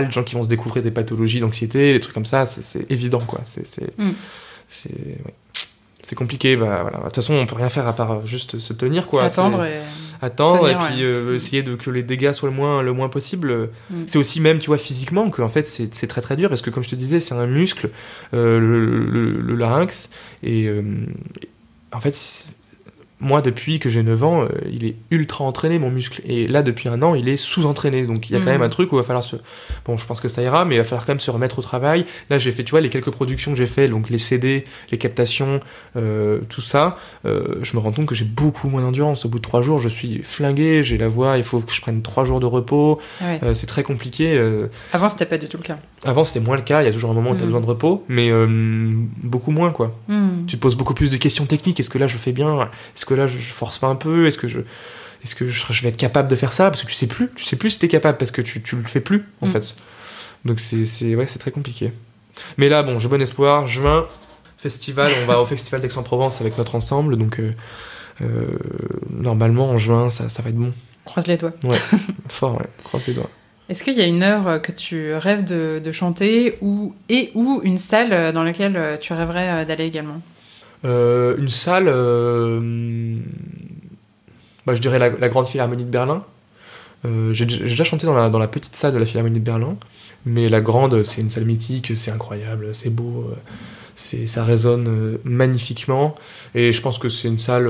des gens qui vont se découvrir des pathologies d'anxiété, des trucs comme ça, c'est évident, quoi. C'est compliqué, voilà. De toute façon, on peut rien faire à part juste se tenir, quoi. Attendre et puis essayer que les dégâts soient le moins possible. C'est aussi même, tu vois, physiquement, que en fait, c'est très très dur, parce que comme je te disais, c'est un muscle, le larynx, et en fait, moi, depuis que j'ai 9 ans, il est ultra entraîné, mon muscle. Et là, depuis 1 an, il est sous-entraîné. Donc, il y a quand même un truc où il va falloir Bon, je pense que ça ira, mais il va falloir quand même se remettre au travail. Là, j'ai fait, tu vois, les quelques productions que j'ai fait, donc les CD, les captations, tout ça, je me rends compte que j'ai beaucoup moins d'endurance. Au bout de 3 jours, je suis flingué, j'ai la voix, il faut que je prenne 3 jours de repos. C'est très compliqué. Avant, c'était pas du tout le cas. Avant, c'était moins le cas. Il y a toujours un moment où tu as besoin de repos, mais beaucoup moins, quoi. Tu te poses beaucoup plus de questions techniques. Est-ce que là, je fais bien ? Est-ce que là, je force pas un peu ? Est-ce que je vais être capable de faire ça ? Parce que tu sais plus si t'es capable, parce que tu le fais plus, en fait. Donc c'est très compliqué. Mais là, bon, j'ai bon espoir. Juin, festival, on va au festival d'Aix-en-Provence avec notre ensemble, donc normalement en juin, ça va être bon. Croise les doigts. Ouais, fort, ouais, croise les doigts. Est-ce qu'il y a une œuvre que tu rêves de chanter ou une salle dans laquelle tu rêverais d'aller également ? Une salle, je dirais la Grande Philharmonie de Berlin. J'ai déjà chanté dans la petite salle de la Philharmonie de Berlin, mais la grande, c'est une salle mythique, c'est incroyable, c'est beau, ça résonne magnifiquement, et je pense que c'est une salle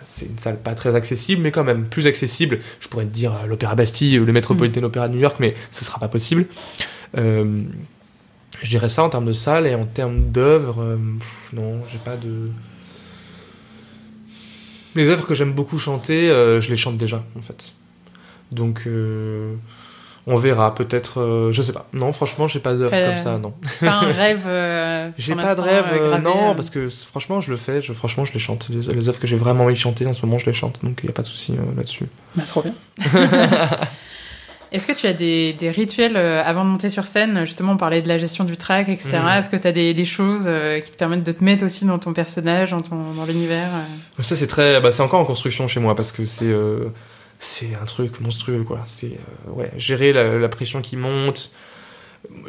c'est une salle pas très accessible, mais quand même plus accessible. Je pourrais te dire l'Opéra Bastille ou le Metropolitan Opera de New York, mais ce sera pas possible. Je dirais ça en termes de salle, et en termes d'œuvres, non, j'ai pas de... Les œuvres que j'aime beaucoup chanter, je les chante déjà, en fait. Donc, on verra, peut-être, je sais pas. Non, franchement, j'ai pas d'œuvre comme ça, non. Pas un rêve j'ai pas de rêve, gravé, non, parce que franchement, je le fais, franchement, je les chante. Les œuvres que j'ai vraiment envie de chanter, en ce moment, je les chante, donc il n'y a pas de souci là-dessus. Bah, trop bien. Est-ce que tu as des rituels avant de monter sur scène ? Justement, on parlait de la gestion du track, etc. Est-ce que tu as des choses qui te permettent de te mettre aussi dans ton personnage, dans l'univers Ça, c'est c'est encore en construction chez moi, parce que c'est un truc monstrueux, quoi. C'est gérer la pression qui monte.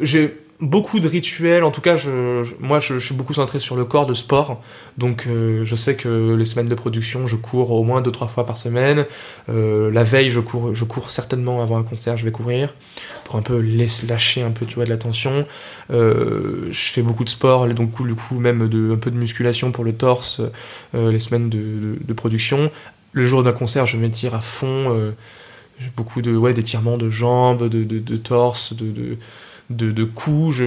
J'ai beaucoup de rituels, en tout cas moi je suis beaucoup centré sur le corps de sport, donc je sais que les semaines de production je cours au moins 2-3 fois par semaine, la veille je cours certainement avant un concert, je vais courir pour un peu lâcher un peu, tu vois, de la tension. Je fais beaucoup de sport, donc du coup même un peu de musculation pour le torse, les semaines de production. Le jour d'un concert je m'étire à fond, j'ai beaucoup d'étirements de jambes, de torse, de coups.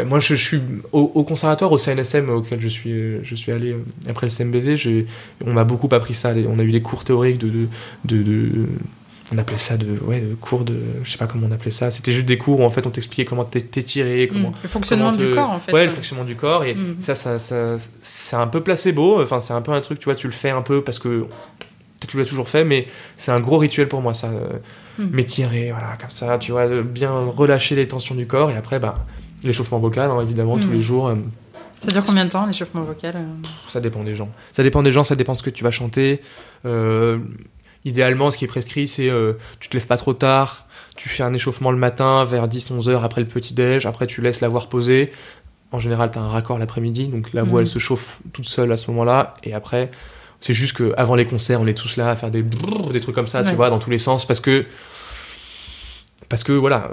Moi, je suis au conservatoire, au CNSM auquel je suis allé après le CMBV. On m'a beaucoup appris ça. On a eu des cours théoriques on appelait ça de cours de, je sais pas comment on appelait ça. C'était juste des cours où en fait on t'expliquait comment t'étirer, le fonctionnement du corps en fait. Ouais, le fonctionnement du corps et ça c'est un peu placebo. Enfin, c'est un peu un truc, tu vois, tu le fais un peu parce que tu l'as toujours fait, mais c'est un gros rituel pour moi ça. M'étirer, voilà, comme ça, tu vois, bien relâcher les tensions du corps et après, l'échauffement vocal, hein, évidemment, tous les jours. Ça dure combien de temps l'échauffement vocal Ça dépend des gens. Ça dépend de ce que tu vas chanter. Idéalement, ce qui est prescrit, c'est tu te lèves pas trop tard, tu fais un échauffement le matin vers 10-11 heures après le petit-déj, après tu laisses la voix reposer. En général, tu as un raccord l'après-midi, donc la voix elle se chauffe toute seule à ce moment-là, et après, c'est juste qu'avant les concerts, on est tous là à faire des trucs comme ça, tu vois, dans tous les sens, parce que voilà,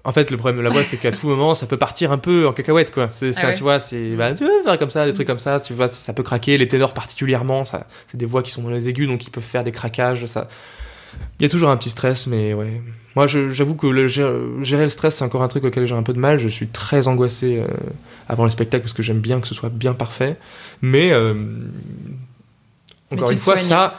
en fait le problème de la voix c'est qu'à tout moment ça peut partir un peu en cacahuète quoi. Tu vois, tu veux faire comme ça, des trucs comme ça, tu vois, ça peut craquer, les ténors particulièrement, c'est des voix qui sont dans les aigus donc ils peuvent faire des craquages, ça. Il y a toujours un petit stress, mais ouais. Moi j'avoue que gérer le stress c'est encore un truc auquel j'ai un peu de mal, je suis très angoissé avant le spectacle parce que j'aime bien que ce soit bien parfait, mais encore une fois, ça,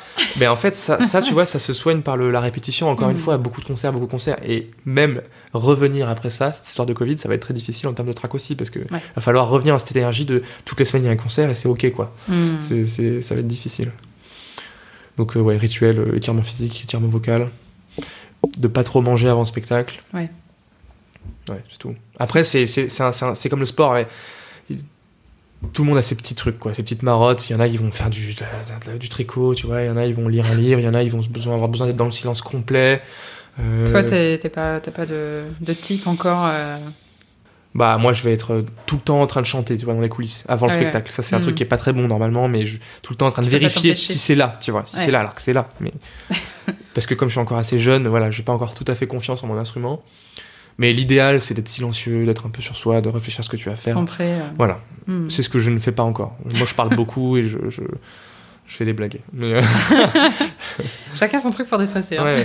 en fait, ça, tu vois, ça se soigne par la répétition. Encore une fois, à beaucoup de concerts. Et même revenir après ça, cette histoire de Covid, ça va être très difficile en termes de track aussi, parce que va falloir revenir à cette énergie de toutes les semaines il y a un concert et c'est ok, quoi. Ça va être difficile. Donc, rituel, étirement physique, étirement vocal. De pas trop manger avant le spectacle. Ouais, c'est tout. Après, c'est comme le sport, tout le monde a ses petits trucs, quoi, ses petites marottes. Il y en a qui vont faire du tricot, tu vois. Il y en a qui vont lire un livre. Il y en a qui vont avoir besoin d'être dans le silence complet. Toi, t'as pas de tic encore Moi, je vais être tout le temps en train de chanter, tu vois, dans les coulisses, avant le spectacle. Ça, c'est un truc qui est pas très bon normalement, mais tout le temps en train de vérifier si c'est là, tu vois, si c'est là, alors que c'est là. Mais parce que comme je suis encore assez jeune, voilà, j'ai pas encore tout à fait confiance en mon instrument. Mais l'idéal, c'est d'être silencieux, d'être un peu sur soi, de réfléchir à ce que tu vas faire. Centré. Voilà. C'est ce que je ne fais pas encore. Moi, je parle beaucoup et je fais des blagues. Mais Chacun son truc pour déstresser. Hein.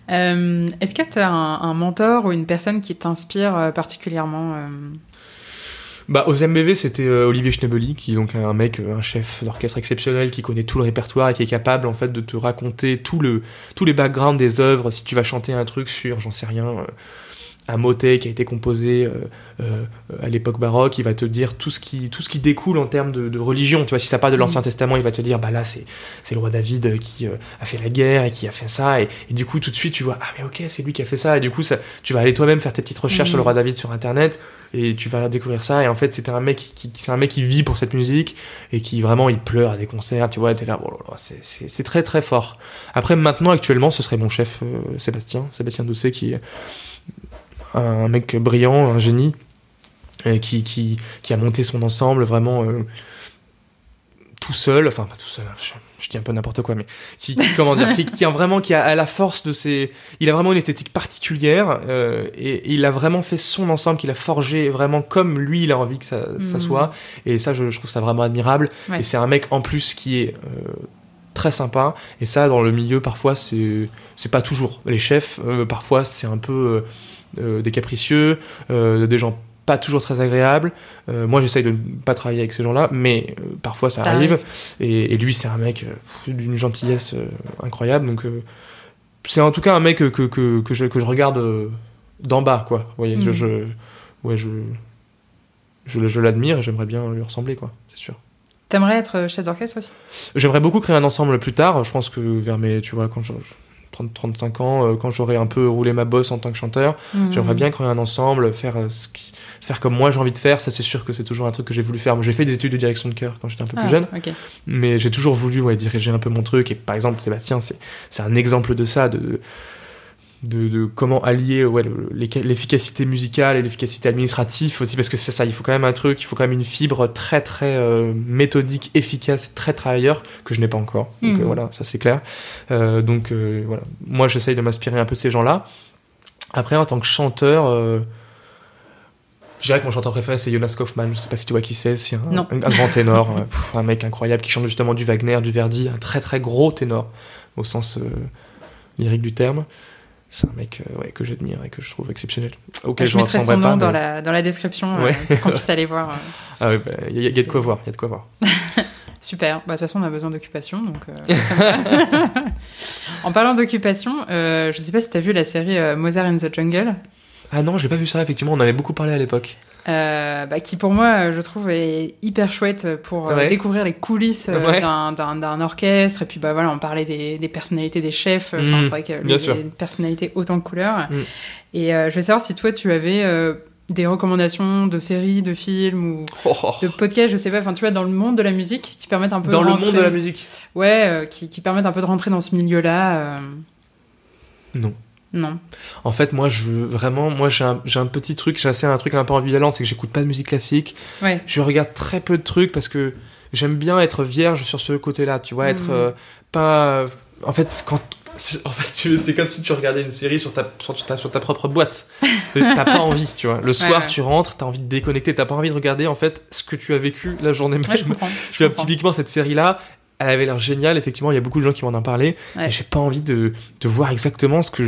Est-ce que tu as un mentor ou une personne qui t'inspire particulièrement Aux MBV, c'était Olivier Schnebeli, qui est donc un chef d'orchestre exceptionnel, qui connaît tout le répertoire et qui est capable en fait de te raconter tous les backgrounds des œuvres. Si tu vas chanter un truc sur, j'en sais rien, un motet qui a été composé à l'époque baroque, il va te dire tout ce qui découle en termes de religion. Tu vois, si ça part de l'Ancien Testament, il va te dire là c'est le roi David qui a fait la guerre et qui a fait ça, et du coup tout de suite tu vois mais ok, c'est lui qui a fait ça, et du coup tu vas aller toi-même faire tes petites recherches sur le roi David sur internet et tu vas découvrir ça, et en fait c'est un mec qui vit pour cette musique et qui vraiment il pleure à des concerts, tu vois, t'es là, c'est très très fort. Après maintenant actuellement ce serait mon chef Sébastien Doucet, qui est un mec brillant, un génie, qui a monté son ensemble vraiment tout seul, enfin pas tout seul, je dis un peu n'importe quoi, mais qui a la force de il a vraiment une esthétique particulière, et il a vraiment fait son ensemble, qu'il a forgé vraiment comme lui il a envie que ça soit, et ça je trouve ça vraiment admirable. Et c'est un mec en plus qui est très sympa, et ça dans le milieu parfois c'est pas toujours les chefs, parfois c'est un peu des capricieux, des gens pas toujours très agréables. Moi j'essaye de ne pas travailler avec ces gens-là, mais parfois ça arrive. Et lui c'est un mec d'une gentillesse incroyable, donc c'est en tout cas un mec que je regarde d'en bas, quoi. Vous voyez, je l'admire et j'aimerais bien lui ressembler, quoi, c'est sûr. T'aimerais être chef d'orchestre aussi ? J'aimerais beaucoup créer un ensemble plus tard. Je pense que vers quand 35 ans, quand j'aurai un peu roulé ma bosse en tant que chanteur, j'aimerais bien créer un ensemble, faire comme moi j'ai envie de faire. Ça, c'est sûr que c'est toujours un truc que j'ai voulu faire. Moi, j'ai fait des études de direction de chœur quand j'étais un peu plus jeune, mais j'ai toujours voulu diriger un peu mon truc. Et par exemple, Sébastien, c'est un exemple de ça, de comment allier l'efficacité musicale et l'efficacité administrative aussi, parce que c'est ça, il faut quand même une fibre très très méthodique, efficace, très travailleur, que je n'ai pas encore. Donc voilà, ça c'est clair. Voilà, moi j'essaye de m'inspirer un peu de ces gens-là. Après, en tant que chanteur, je dirais que mon chanteur préféré c'est Jonas Kaufmann. Je sais pas si tu vois qui c'est un grand ténor, un mec incroyable qui chante justement du Wagner, du Verdi, un très très gros ténor au sens lyrique du terme. c'est un mec que j'admire et que je trouve exceptionnel. Ok, je mettrai son nom dans la description pour qu'on puisse aller voir. Ah ouais, il y a de quoi voir, il y a de quoi voir. Super. De toute façon, on a besoin d'occupation, donc. En parlant d'occupation, je sais pas si t'as vu la série Mozart in the Jungle. Ah non, j'ai pas vu ça. Effectivement, on en avait beaucoup parlé à l'époque. Qui pour moi, je trouve, est hyper chouette pour découvrir les coulisses d'un orchestre. Et puis voilà, on parlait des personnalités des chefs. C'est vrai que des personnalités autant de couleurs. Et je veux savoir si toi, tu avais des recommandations de séries, de films ou de podcasts, je sais pas, enfin tu vois, dans le monde de la musique qui permettent un peu de rentrer... Dans le monde de la musique. Ouais, qui permettent un peu de rentrer dans ce milieu-là. Non. En fait, moi, j'ai un petit truc, j'ai un truc un peu ambivalent, c'est que j'écoute pas de musique classique. Ouais. Je regarde très peu de trucs parce que j'aime bien être vierge sur ce côté-là, tu vois, être pas... En fait, c'est comme si tu regardais une série sur ta propre boîte. T'as pas envie, tu vois. Le soir, tu rentres, t'as envie de déconnecter, t'as pas envie de regarder, en fait, ce que tu as vécu la journée même. Ouais, je comprends. Typiquement, cette série-là, elle avait l'air géniale, effectivement, il y a beaucoup de gens qui m'en ont parlé. Ouais. Mais j'ai pas envie de voir exactement ce que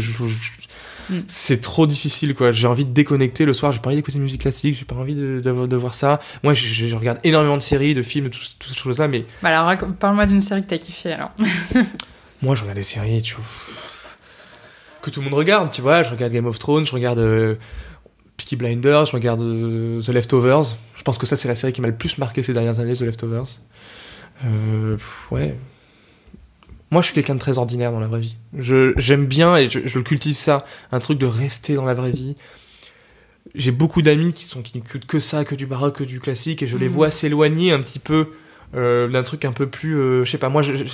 c'est trop difficile, quoi. J'ai envie de déconnecter le soir, j'ai pas envie d'écouter de musique classique, j'ai pas envie de voir ça. Moi, je regarde énormément de séries, de films, toutes ces choses-là, mais... Bah alors, parle-moi d'une série que t'as kiffé, alors. Moi, je regarde des séries, tu vois, que tout le monde regarde, tu vois. Je regarde Game of Thrones, je regarde Peaky Blinders, je regarde The Leftovers. Je pense que ça, c'est la série qui m'a le plus marqué ces dernières années, The Leftovers. Ouais. Moi, je suis quelqu'un de très ordinaire dans la vraie vie. J'aime bien, et je le cultive ça, un truc de rester dans la vraie vie. J'ai beaucoup d'amis qui n'écoutent que ça, que du baroque, que du classique, et je les vois s'éloigner un petit peu d'un truc un peu plus je sais pas,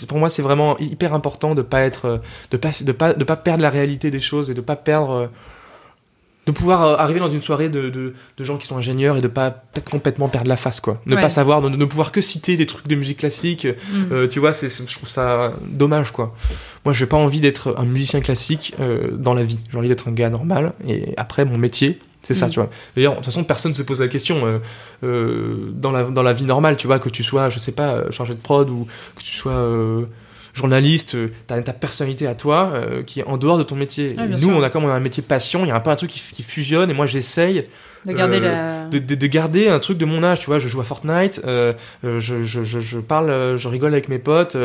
pour moi c'est vraiment hyper important de pas être de pas perdre la réalité des choses et de pas perdre de pouvoir arriver dans une soirée de gens qui sont ingénieurs et de pas peut-être complètement perdre la face, quoi. Ne pas savoir, de ne pouvoir que citer des trucs de musique classique, tu vois, je trouve ça dommage, quoi. Moi, j'ai pas envie d'être un musicien classique dans la vie. J'ai envie d'être un gars normal, et après, mon métier, c'est ça, tu vois. D'ailleurs, de toute façon, personne se pose la question dans la vie normale, tu vois, que tu sois, je sais pas, chargé de prod ou que tu sois journaliste, t'as ta personnalité à toi qui est en dehors de ton métier. Nous, on a un métier passion, il y a un peu un truc qui fusionne, et moi, j'essaye de garder de garder un truc de mon âge, tu vois. Je joue à Fortnite, je parle, je rigole avec mes potes.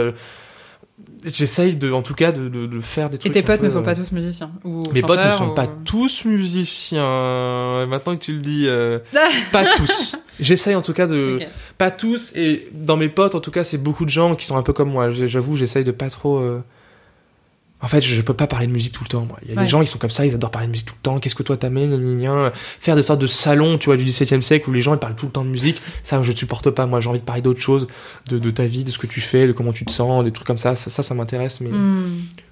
J'essaye en tout cas de faire des trucs. Et tes potes ne sont pas tous musiciens ou mes chanteurs, potes ne sont pas tous musiciens. Maintenant que tu le dis, pas tous. J'essaye en tout cas pas tous. Et dans mes potes, en tout cas, c'est beaucoup de gens qui sont un peu comme moi. J'avoue, j'essaye de pas trop. En fait, je peux pas parler de musique tout le temps, moi. Il y a des gens, ils sont comme ça, ils adorent parler de musique tout le temps. Qu'est-ce que toi t'amènes, faire des sortes de salons, tu vois, du XVIIe siècle où les gens ils parlent tout le temps de musique. Ça, je supporte pas. Moi, j'ai envie de parler d'autres choses, de ta vie, de ce que tu fais, de comment tu te sens, des trucs comme ça. Ça m'intéresse. Mais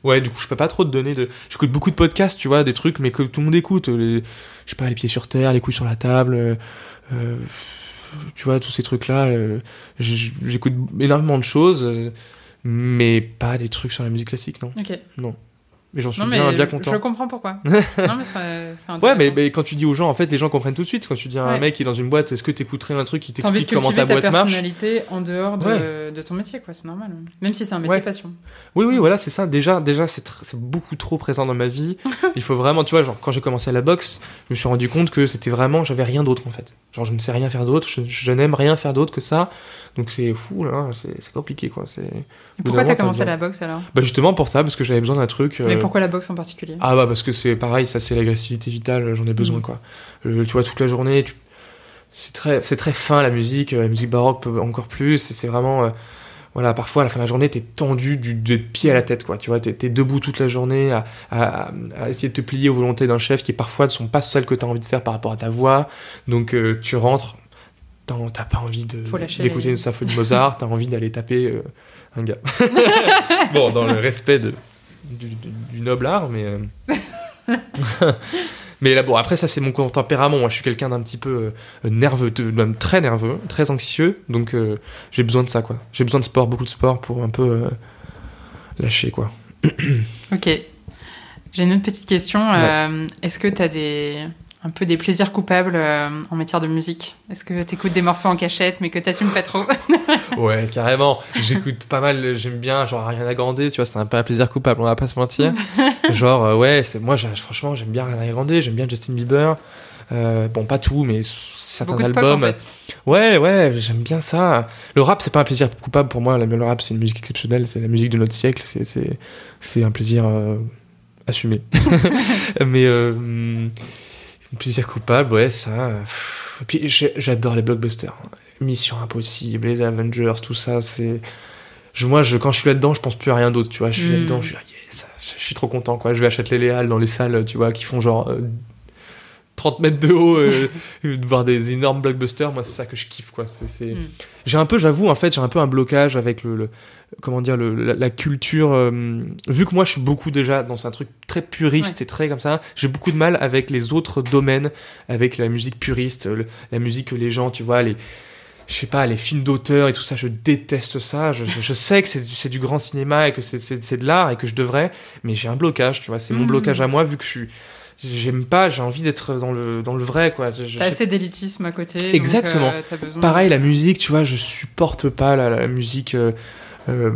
ouais, du coup, je peux pas trop te donner J'écoute beaucoup de podcasts, tu vois, des trucs, mais que tout le monde écoute. Je sais pas, les pieds sur terre, les couilles sur la table. Tu vois, tous ces trucs-là. J'écoute énormément de choses. Mais pas des trucs sur la musique classique, non. Ok. Non. Mais j'en suis bien content. Je comprends pourquoi. Non, mais c'est intéressant. Ouais, mais quand tu dis aux gens, en fait, les gens comprennent tout de suite. Quand tu dis à un mec qui est dans une boîte, est-ce que t'écouterais un truc qui t'explique comment ta boîte marche ? T'as envie de cultiver ta personnalité en dehors de ton métier, quoi. C'est normal. Même si c'est un métier passion. Oui, voilà, c'est ça. Déjà, c'est beaucoup trop présent dans ma vie. Il faut vraiment, tu vois, genre, quand j'ai commencé à la boxe, je me suis rendu compte que c'était vraiment, j'avais rien d'autre, en fait. Genre, je ne sais rien faire d'autre. Je n'aime rien faire d'autre que ça. Donc c'est fou, là, c'est compliqué, quoi. Et pourquoi t'as commencé la boxe, alors ? Bah justement pour ça, parce que j'avais besoin d'un truc... Mais pourquoi la boxe en particulier ? Ah bah parce que c'est pareil, ça c'est l'agressivité vitale, j'en ai besoin, quoi. Tu vois, toute la journée, c'est très fin, la musique baroque encore plus, c'est vraiment... Voilà, parfois à la fin de la journée, t'es tendu des pieds à la tête, quoi. Tu vois, t'es debout toute la journée à essayer de te plier aux volontés d'un chef qui parfois ne sont pas celles que t'as envie de faire par rapport à ta voix. Donc tu rentres... T'as pas envie d'écouter une symphonie de Mozart, t'as envie d'aller taper un gars. Bon, dans le respect du noble art, mais... Mais là, bon, après, ça, c'est mon tempérament. Moi, je suis quelqu'un d'un petit peu nerveux, même très nerveux, très anxieux, donc j'ai besoin de ça, quoi. J'ai besoin de sport, beaucoup de sport, pour un peu lâcher, quoi. Ok. J'ai une autre petite question. Ouais. Est-ce que t'as un peu des plaisirs coupables en matière de musique? Est-ce que t'écoutes des morceaux en cachette mais que t'assumes pas trop? Ouais, carrément. J'écoute pas mal, j'aime bien, genre Ariana Grande, tu vois, c'est un peu un plaisir coupable, on va pas se mentir. Genre, ouais, franchement, j'aime bien Ariana Grande, j'aime bien Justin Bieber. Bon, pas tout, mais certains Beaucoup de albums. pop, en fait. Ouais, j'aime bien ça. Le rap, c'est pas un plaisir coupable pour moi. Le rap, c'est une musique exceptionnelle, c'est la musique de notre siècle, c'est un plaisir assumé. Mais un plaisir coupable, ouais, ça. Et puis j'adore les blockbusters. Mission Impossible, les Avengers, tout ça, c'est. Moi, quand je suis là-dedans, je pense plus à rien d'autre, tu vois. Je suis là-dedans, je suis là, yes, je suis trop content, quoi. Je vais acheter les Halles dans les salles, tu vois, qui font genre 30 mètres de haut, de voir des énormes blockbusters. Moi, c'est ça que je kiffe, quoi. J'ai un peu, j'avoue, en fait, j'ai un peu un blocage avec comment dire, la culture. Vu que moi, je suis beaucoup déjà dans un truc très puriste et très comme ça, j'ai beaucoup de mal avec les autres domaines, avec la musique puriste, la musique que les gens, tu vois, je sais pas, les films d'auteur et tout ça, je déteste ça. Je sais que c'est du grand cinéma et que c'est de l'art et que je devrais, mais j'ai un blocage, tu vois. C'est mon blocage à moi, vu que j'aime pas, j'ai envie d'être dans le vrai, quoi. T'as assez d'élitisme à côté. Exactement. Donc, t'as besoin pareil, la musique, tu vois, je supporte pas la musique. Je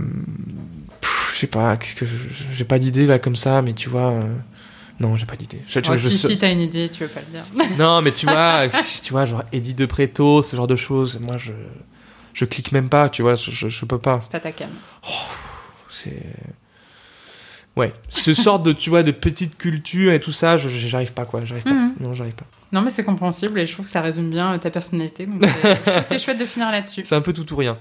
sais pas, j'ai pas d'idée là comme ça, mais tu vois. Non, j'ai pas d'idée. Si t'as une idée, tu veux pas le dire. Non, mais tu vois, genre Eddie De Pretto, ce genre de choses. Moi, je clique même pas, tu vois, je peux pas. C'est pas ta cam. Ouais, ce sort de, tu vois, de petite culture et tout ça, j'arrive pas, quoi. J'arrive pas. Non, j'arrive pas. Non, mais c'est compréhensible et je trouve que ça résume bien ta personnalité. Donc je trouve que c'est chouette de finir là-dessus. C'est un peu tout ou rien.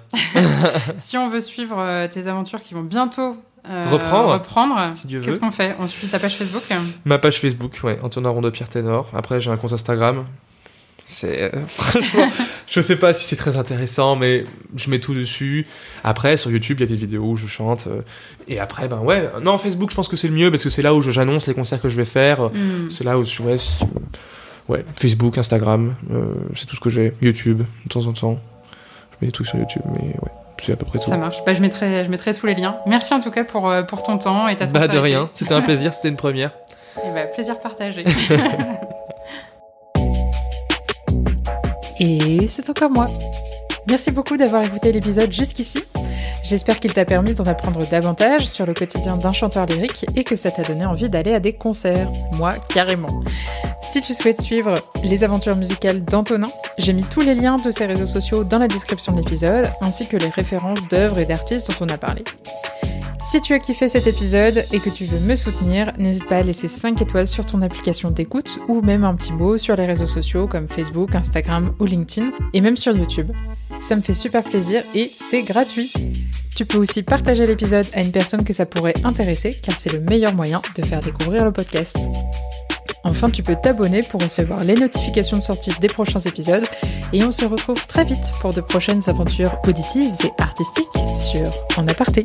Si on veut suivre tes aventures qui vont bientôt reprendre, si Dieu veut. Qu'est-ce qu'on fait? On suit ta page Facebook? Ma page Facebook, ouais, Antonin Rondepierre Ténor. Après, j'ai un compte Instagram. Franchement, je sais pas si c'est très intéressant, mais je mets tout dessus. Après, sur YouTube, il y a des vidéos où je chante. Et après, ben ouais. Non, Facebook, je pense que c'est le mieux parce que c'est là où j'annonce les concerts que je vais faire. C'est là où, ouais, Facebook, Instagram, c'est tout ce que j'ai. YouTube, de temps en temps. Je mets des trucs sur YouTube, mais ouais. C'est à peu près tout. Ça marche. Je mettrai tous les liens. Merci en tout cas pour ton temps et ta sincérité. De rien. C'était un plaisir. C'était une première. Et plaisir partagé. Et c'est encore moi. Merci beaucoup d'avoir écouté l'épisode jusqu'ici. J'espère qu'il t'a permis d'en apprendre davantage sur le quotidien d'un chanteur lyrique et que ça t'a donné envie d'aller à des concerts. Moi, carrément. Si tu souhaites suivre les aventures musicales d'Antonin, j'ai mis tous les liens de ses réseaux sociaux dans la description de l'épisode, ainsi que les références d'œuvres et d'artistes dont on a parlé. Si tu as kiffé cet épisode et que tu veux me soutenir, n'hésite pas à laisser 5 étoiles sur ton application d'écoute ou même un petit mot sur les réseaux sociaux comme Facebook, Instagram ou LinkedIn et même sur YouTube. Ça me fait super plaisir et c'est gratuit. Tu peux aussi partager l'épisode à une personne que ça pourrait intéresser car c'est le meilleur moyen de faire découvrir le podcast. Enfin, tu peux t'abonner pour recevoir les notifications de sortie des prochains épisodes et on se retrouve très vite pour de prochaines aventures auditives et artistiques sur En Aparté.